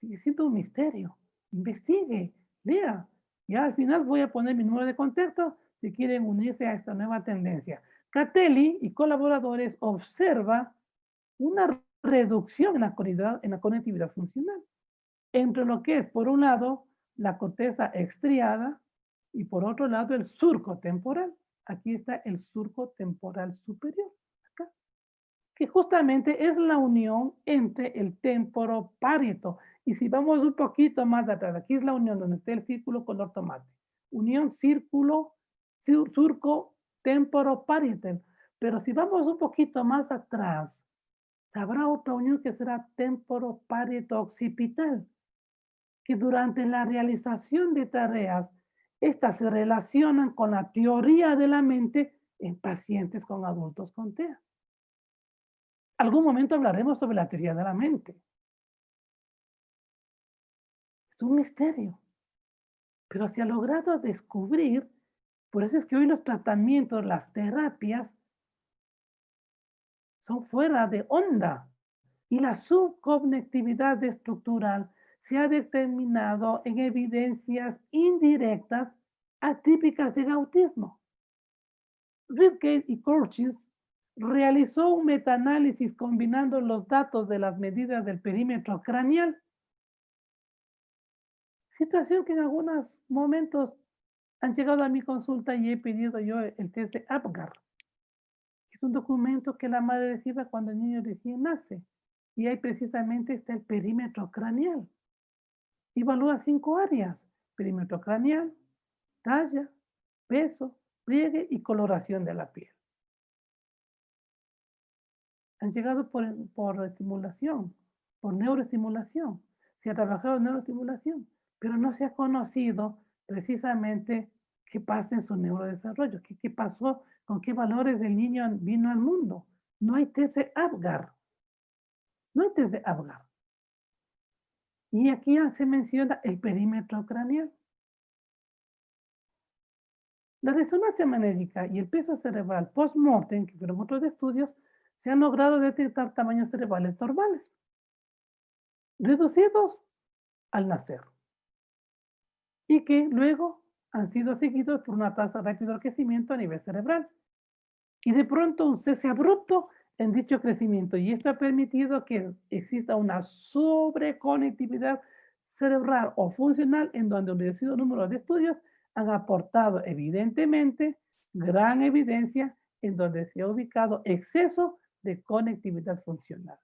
Speaker 1: Sigue siendo un misterio. Investigue, lea. Ya al final voy a poner mi número de contacto si quieren unirse a esta nueva tendencia. Catelli y colaboradores observa una reducción en la conectividad funcional entre lo que es, por un lado, la corteza extriada y por otro lado, el surco temporal. Aquí está el surco temporal superior, acá, que justamente es la unión entre el temporoparieto. Y si vamos un poquito más atrás, aquí es la unión donde está el círculo color tomate. Unión círculo, surco temporoparietal. Pero si vamos un poquito más atrás, habrá otra unión que será temporoparieto occipital, que durante la realización de tareas, estas se relacionan con la teoría de la mente en pacientes con adultos con TEA. Algún momento hablaremos sobre la teoría de la mente. Es un misterio, pero se ha logrado descubrir, por eso es que hoy los tratamientos, las terapias, son fuera de onda. Y la subconectividad estructural se ha determinado en evidencias indirectas atípicas del autismo. Ridgate y Corchis realizó un metaanálisis combinando los datos de las medidas del perímetro craneal, situación que en algunos momentos han llegado a mi consulta y he pedido yo el test de Apgar. Es un documento que la madre recibe cuando el niño recién nace. Y ahí precisamente está el perímetro craneal. Evalúa 5 áreas: perímetro craneal, talla, peso, pliegue y coloración de la piel. Han llegado por estimulación. por neuroestimulación. Se ha trabajado en neuroestimulación, pero no se ha conocido precisamente qué pasa en su neurodesarrollo, qué pasó, con qué valores el niño vino al mundo. No hay test de Apgar, no hay test de Apgar. Y aquí ya se menciona el perímetro craneal. La resonancia magnética y el peso cerebral post-mortem, que fueron otros estudios, se han logrado detectar tamaños cerebrales normales, reducidos al nacer, y que luego han sido seguidos por una tasa de rápido crecimiento a nivel cerebral. Y de pronto un cese abrupto en dicho crecimiento, y esto ha permitido que exista una sobreconectividad cerebral o funcional en donde un reducido número de estudios han aportado evidentemente gran evidencia en donde se ha ubicado exceso de conectividad funcional.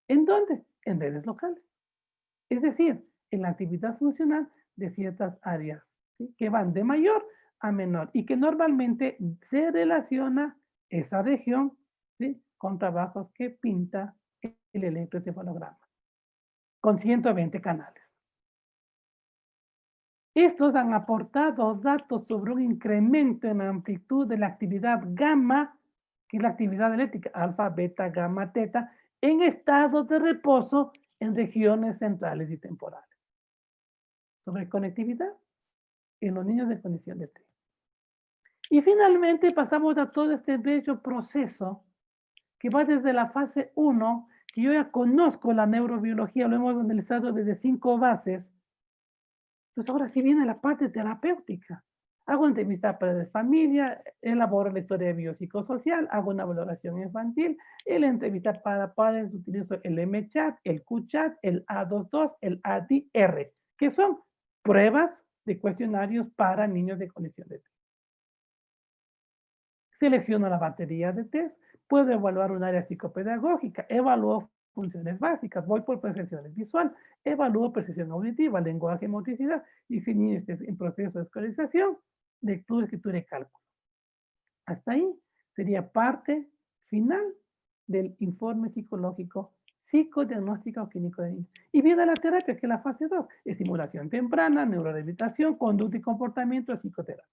Speaker 1: ¿En dónde? En redes locales. Es decir, en la actividad funcional de ciertas áreas, ¿sí? Que van de mayor a menor y que normalmente se relaciona esa región, ¿sí? Con trabajos que pinta el electroencefalograma, con 120 canales. Estos han aportado datos sobre un incremento en la amplitud de la actividad gamma, que es la actividad eléctrica, alfa, beta, gamma, teta, en estado de reposo en regiones centrales y temporales. Sobre conectividad en los niños de condición de T. Y finalmente pasamos a todo este bello proceso que va desde la fase 1, que yo ya conozco la neurobiología, lo hemos analizado desde 5 bases. Entonces ahora sí viene la parte terapéutica. Hago entrevista para la familia, elaboro la historia biopsicosocial, hago una valoración infantil, en la entrevista para padres utilizo el MChat, el QChat, el A22, el ADR, que son pruebas de cuestionarios para niños de condición de test. Selecciono la batería de test, puedo evaluar un área psicopedagógica, evalúo funciones básicas, voy por percepción visual, evalúo percepción auditiva, lenguaje, motricidad, y si niño está en proceso de escolarización, lectura, escritura y cálculo. Hasta ahí sería parte final del informe psicológico psicodiagnóstico clínico de niños. Y viene la terapia, que es la fase 2, estimulación temprana, neurorehabilitación, conducta y comportamiento, psicoterapia.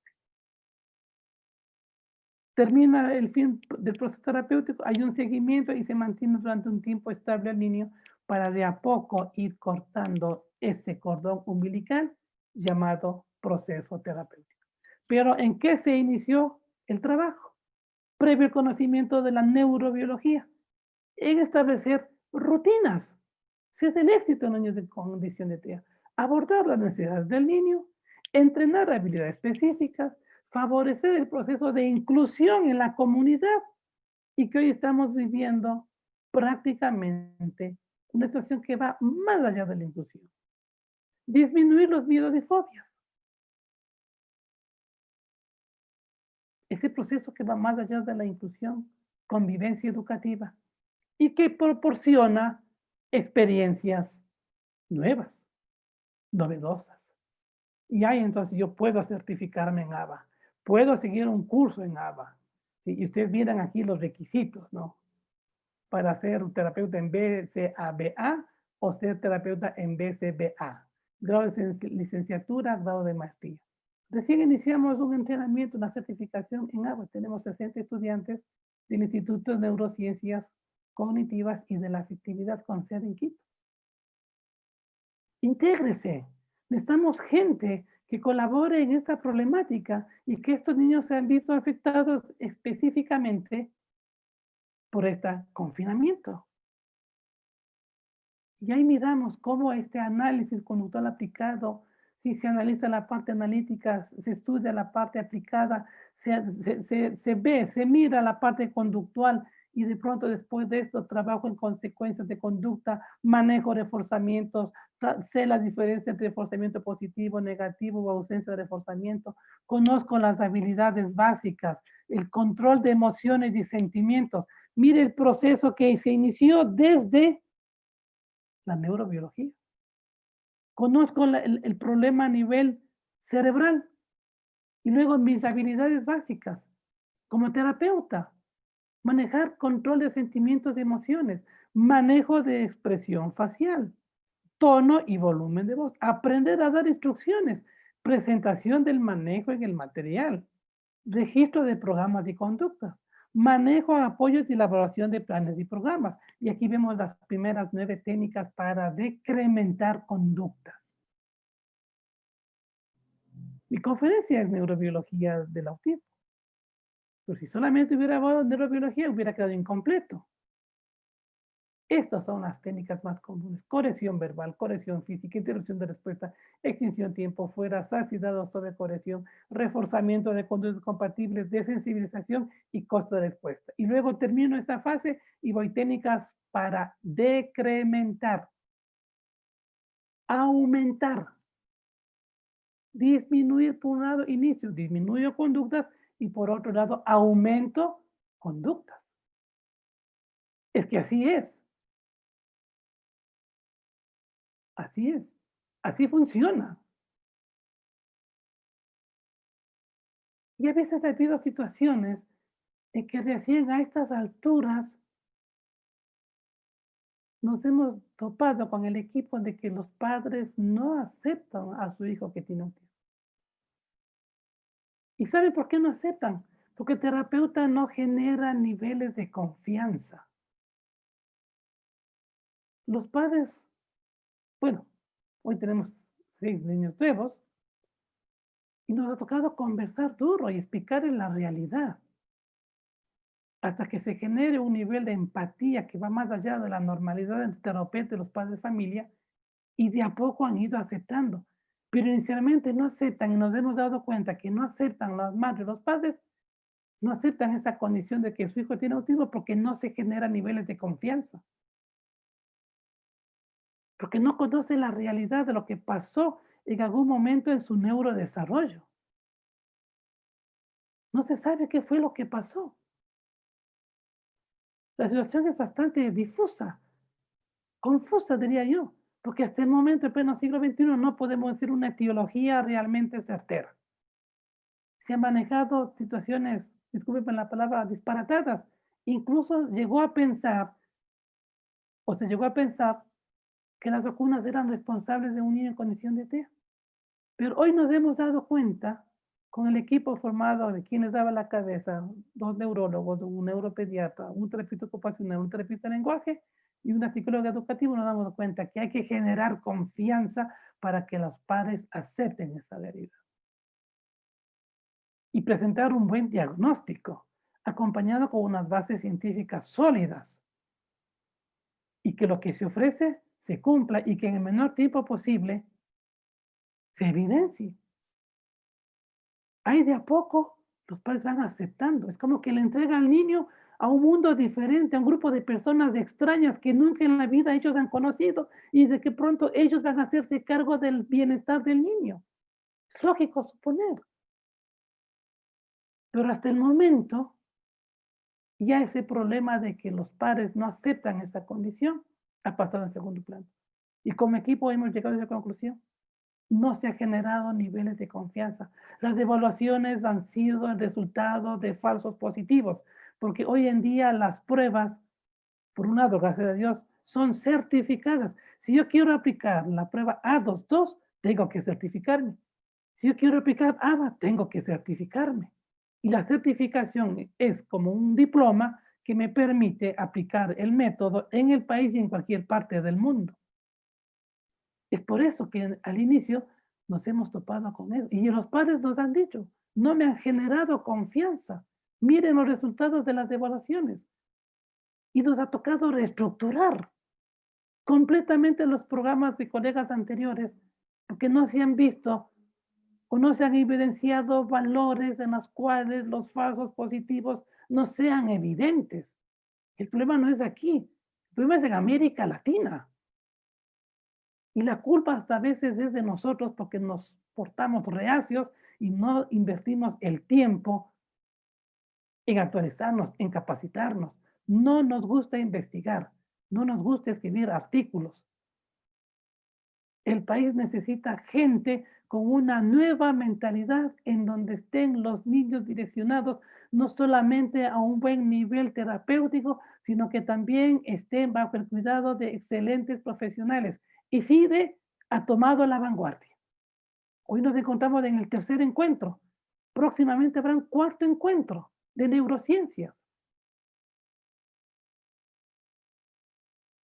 Speaker 1: Termina el fin del proceso terapéutico, hay un seguimiento y se mantiene durante un tiempo estable al niño para de a poco ir cortando ese cordón umbilical llamado proceso terapéutico. Pero ¿en qué se inició el trabajo? Previo conocimiento de la neurobiología, en establecer rutinas. Si es el éxito en niños de condición de TEA, abordar las necesidades del niño, entrenar habilidades específicas, favorecer el proceso de inclusión en la comunidad y que hoy estamos viviendo prácticamente una situación que va más allá de la inclusión. Disminuir los miedos y fobias. Ese proceso que va más allá de la inclusión, convivencia educativa y que proporciona experiencias nuevas, novedosas. Y ahí entonces yo puedo certificarme en ABA, puedo seguir un curso en ABA. ¿Sí? Y ustedes miran aquí los requisitos, ¿no? Para ser un terapeuta en BCABA o ser terapeuta en BCBA. Grado de licenciatura, grado de maestría. Recién iniciamos un entrenamiento, una certificación en ABA. Tenemos 60 estudiantes del Instituto de Neurociencias Cognitivas y de la Afectividad con sede en Quito. Intégrese. Necesitamos gente que colabore en esta problemática y que estos niños se han visto afectados específicamente por este confinamiento. Y ahí miramos cómo este análisis conductual aplicado, si se analiza la parte analítica, se estudia la parte aplicada, se ve, se mira la parte conductual y de pronto después de esto trabajo en consecuencias de conducta, manejo reforzamientos, sé la diferencia entre reforzamiento positivo, negativo o ausencia de reforzamiento, conozco las habilidades básicas, el control de emociones y sentimientos. Mire el proceso que se inició desde la neurobiología. Conozco el problema a nivel cerebral y luego mis habilidades básicas como terapeuta. manejar control de sentimientos y emociones, manejo de expresión facial, tono y volumen de voz, aprender a dar instrucciones, presentación del manejo en el material, registro de programas y conductas, manejo, apoyos y elaboración de planes y programas. Y aquí vemos las primeras 9 técnicas para decrementar conductas. Mi conferencia es neurobiología del autismo, pero si solamente hubiera hablado de neurobiología hubiera quedado incompleto. Estas son las técnicas más comunes: corrección verbal, corrección física, interrupción de respuesta, extinción tiempo fuera, saciedad o sobrecorrección, reforzamiento de conductas compatibles, desensibilización y costo de respuesta. Y luego termino esta fase y voy técnicas para decrementar, aumentar, disminuir por un lado, inicio, disminuyo conductas y por otro lado, aumento conductas. Es que así es, así funciona. Y a veces ha habido situaciones en que recién a estas alturas nos hemos topado con el equipo de que los padres no aceptan a su hijo que tiene autismo. ¿Y sabe por qué no aceptan? Porque el terapeuta no genera niveles de confianza. Los padres, bueno, hoy tenemos 6 niños nuevos y nos ha tocado conversar duro y explicarles la realidad, hasta que se genere un nivel de empatía que va más allá de la normalidad entre terapeuta y los padres de familia, y de a poco han ido aceptando. Pero inicialmente no aceptan y nos hemos dado cuenta que no aceptan las madres, los padres, no aceptan esa condición de que su hijo tiene autismo porque no se generan niveles de confianza, porque no conocen la realidad de lo que pasó en algún momento en su neurodesarrollo. No se sabe qué fue lo que pasó. La situación es bastante difusa, confusa, diría yo, porque hasta el momento, en pleno siglo XXI, no podemos decir una etiología realmente certera. Se han manejado situaciones, discúlpenme la palabra, disparatadas. Incluso se llegó a pensar que las vacunas eran responsables de un niño en condición de TEA. Pero hoy nos hemos dado cuenta, con el equipo formado de quienes daba la cabeza, 2 neurólogos, un neuropediatra, un terapeuta ocupacional, un terapeuta de lenguaje y una psicóloga educativa, nos damos cuenta que hay que generar confianza para que los padres acepten esa realidad. Y presentar un buen diagnóstico, acompañado con unas bases científicas sólidas, y que lo que se ofrece se cumpla y que en el menor tiempo posible se evidencie. Ahí de a poco los padres van aceptando. Es como que le entrega al niño a un mundo diferente, a un grupo de personas extrañas que nunca en la vida ellos han conocido y de que pronto ellos van a hacerse cargo del bienestar del niño. Es lógico suponer, pero hasta el momento ya ese problema de que los padres no aceptan esa condición ha pasado en segundo plano. Y como equipo hemos llegado a esa conclusión. No se ha generado niveles de confianza. Las evaluaciones han sido el resultado de falsos positivos, porque hoy en día las pruebas, por un lado, gracias a Dios, son certificadas. Si yo quiero aplicar la prueba A22, tengo que certificarme. Si yo quiero aplicar ABA, tengo que certificarme. Y la certificación es como un diploma que me permite aplicar el método en el país y en cualquier parte del mundo. Es por eso que al inicio nos hemos topado con eso. Y los padres nos han dicho, no me han generado confianza. Miren los resultados de las evaluaciones. Y nos ha tocado reestructurar completamente los programas de colegas anteriores, porque no se han visto o no se han evidenciado valores en los cuales los falsos positivos no sean evidentes. El problema no es aquí, el problema es en América Latina. Y la culpa hasta a veces es de nosotros porque nos portamos reacios y no invertimos el tiempo en actualizarnos, en capacitarnos. No nos gusta investigar, no nos gusta escribir artículos. El país necesita gente con una nueva mentalidad en donde estén los niños direccionados no solamente a un buen nivel terapéutico, sino que también estén bajo el cuidado de excelentes profesionales. Y CIDE ha tomado la vanguardia. Hoy nos encontramos en el tercer encuentro. Próximamente habrá un cuarto encuentro de neurociencias.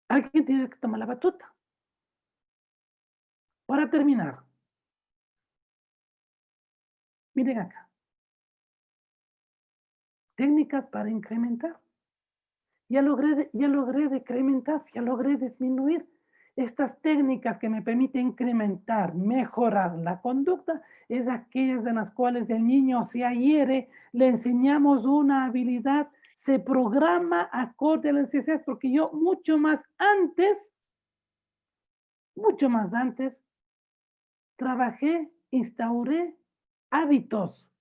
Speaker 1: Alguien tiene que tomar la batuta. Para terminar, miren acá, técnicas para incrementar. Ya logré decrementar, ya logré disminuir. Estas técnicas que me permiten incrementar, mejorar la conducta, es aquellas en las cuales el niño se hiere, le enseñamos una habilidad, se programa acorde a las necesidades, porque yo mucho más antes, trabajé, hábitos,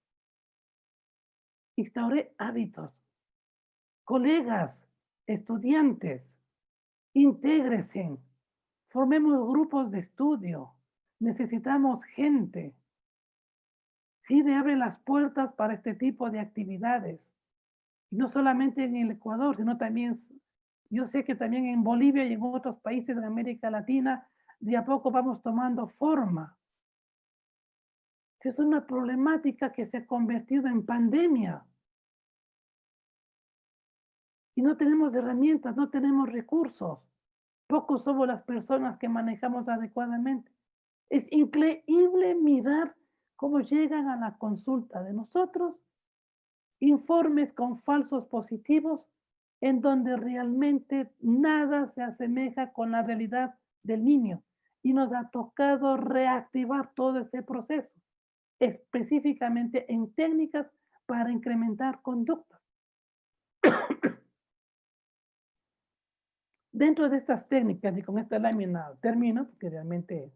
Speaker 1: instauré hábitos. Colegas, estudiantes, intégresen, formemos grupos de estudio, necesitamos gente. CIDE abre las puertas para este tipo de actividades. Y no solamente en el Ecuador, sino también, yo sé que también en Bolivia y en otros países de América Latina, de a poco vamos tomando forma. Es una problemática que se ha convertido en pandemia. Y no tenemos herramientas, no tenemos recursos. Pocos somos las personas que manejamos adecuadamente. Es increíble mirar cómo llegan a la consulta de nosotros informes con falsos positivos en donde realmente nada se asemeja con la realidad del niño. Y nos ha tocado reactivar todo ese proceso, específicamente en técnicas para incrementar conductas. Dentro de estas técnicas, y con esta lámina termino, porque realmente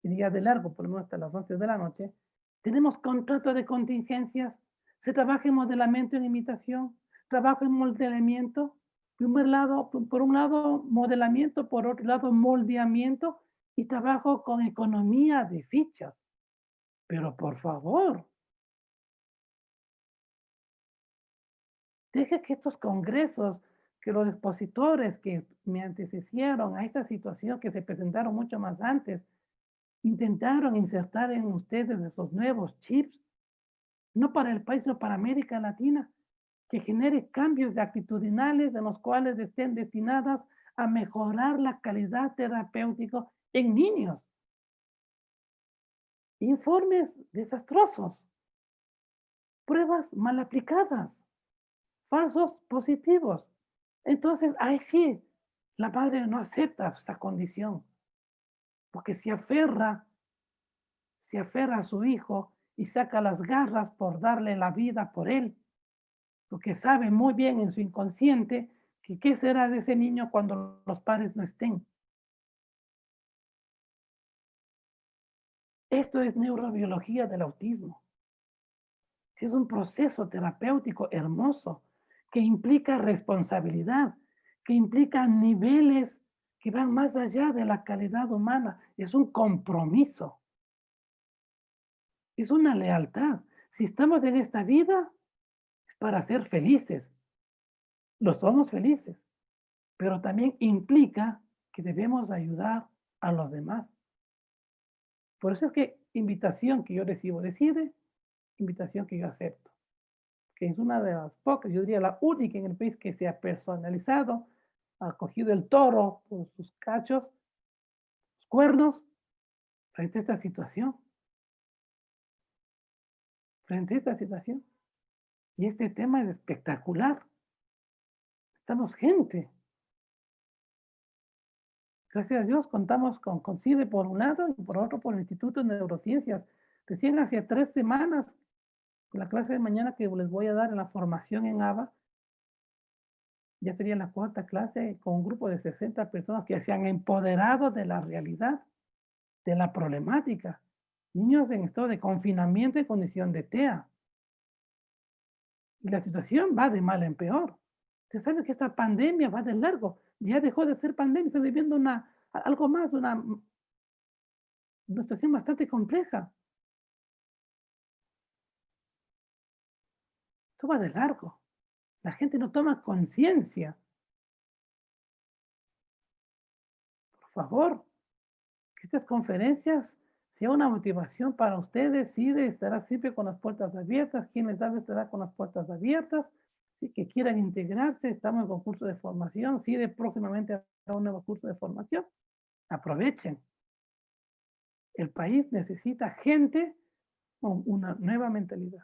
Speaker 1: iría de largo, por lo menos hasta las 11 de la noche, tenemos contrato de contingencias, se trabaja en modelamiento en imitación, trabajo en modelamiento, por un lado modelamiento, por otro lado moldeamiento, y trabajo con economía de fichas. Pero por favor, deje que estos congresos, que los expositores que me antecedieron a esta situación que se presentaron mucho más antes, intentaron insertar en ustedes esos nuevos chips, no para el país, sino para América Latina, que genere cambios de actitudinales en los cuales estén destinadas a mejorar la calidad terapéutica en niños. Informes desastrosos, pruebas mal aplicadas, falsos positivos. Entonces, ahí sí, la madre no acepta esa condición, porque se aferra a su hijo y saca las garras por darle la vida por él, porque sabe muy bien en su inconsciente que qué será de ese niño cuando los padres no estén. Esto es neurobiología del autismo. Es un proceso terapéutico hermoso que implica responsabilidad, que implica niveles que van más allá de la calidad humana. Es un compromiso, es una lealtad. Si estamos en esta vida, es para ser felices. Lo somos felices, pero también implica que debemos ayudar a los demás. Por eso es que invitación que yo recibo de CIDE, invitación que yo acepto, que es una de las pocas, yo diría la única en el país que se ha personalizado, ha cogido el toro por sus cachos, sus cuernos, frente a esta situación, frente a esta situación. Y este tema es espectacular. Estamos gente. Gracias a Dios contamos con CIDE por un lado y por otro por el Instituto de Neurociencias. Recién hace 3 semanas, la clase de mañana que les voy a dar en la formación en ABA, ya sería la cuarta clase con un grupo de 60 personas que se han empoderado de la realidad, de la problemática. Niños en estado de confinamiento en condición de TEA. Y la situación va de mal en peor. Usted sabe que esta pandemia va de largo. Ya dejó de ser pandemia, está viviendo algo más, una una situación bastante compleja. Esto va de largo. La gente no toma conciencia. Por favor, que estas conferencias sea una motivación para ustedes. CIDE estará siempre con las puertas abiertas. Quien les sabe estará con las puertas abiertas. Si que quieran integrarse, estamos en concurso de formación. CIDE próximamente hará un nuevo curso de formación. Aprovechen. El país necesita gente con una nueva mentalidad.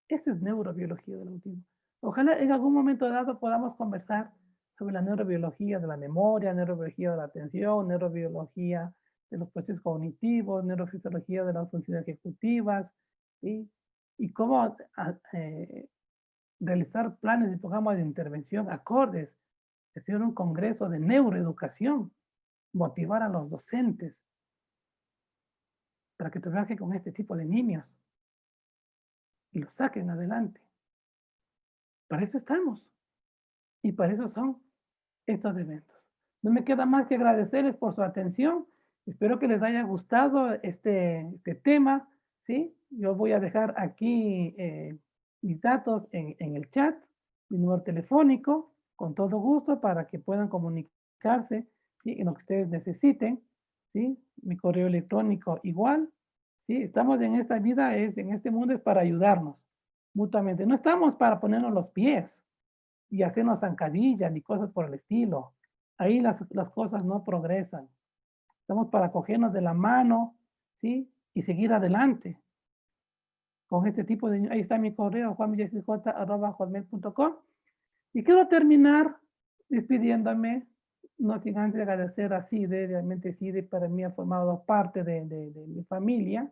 Speaker 1: Eso es neurobiología del autismo. Ojalá en algún momento dado podamos conversar sobre la neurobiología de la memoria, neurobiología de la atención, neurobiología de los procesos cognitivos, neurofisiología de las funciones ejecutivas, ¿sí? Y cómo realizar planes y programas de intervención acordes, hacer un congreso de neuroeducación, motivar a los docentes para que trabajen con este tipo de niños y los saquen adelante. Para eso estamos y para eso son estos eventos. No me queda más que agradecerles por su atención. Espero que les haya gustado este tema, ¿sí? Yo voy a dejar aquí mis datos en el chat, mi número telefónico, con todo gusto para que puedan comunicarse, ¿sí? En lo que ustedes necesiten, ¿sí? Mi correo electrónico igual, ¿sí? Estamos en esta vida, en este mundo es para ayudarnos mutuamente. No estamos para ponernos los pies y hacernos zancadillas ni cosas por el estilo. Ahí las cosas no progresan. Estamos para cogernos de la mano, ¿sí? Y seguir adelante con este tipo de... Ahí está mi correo, juanvillesj@hotmail.com. Y quiero terminar despidiéndome, no sin antes agradecer a CIDE, realmente CIDE para mí ha formado parte de mi familia,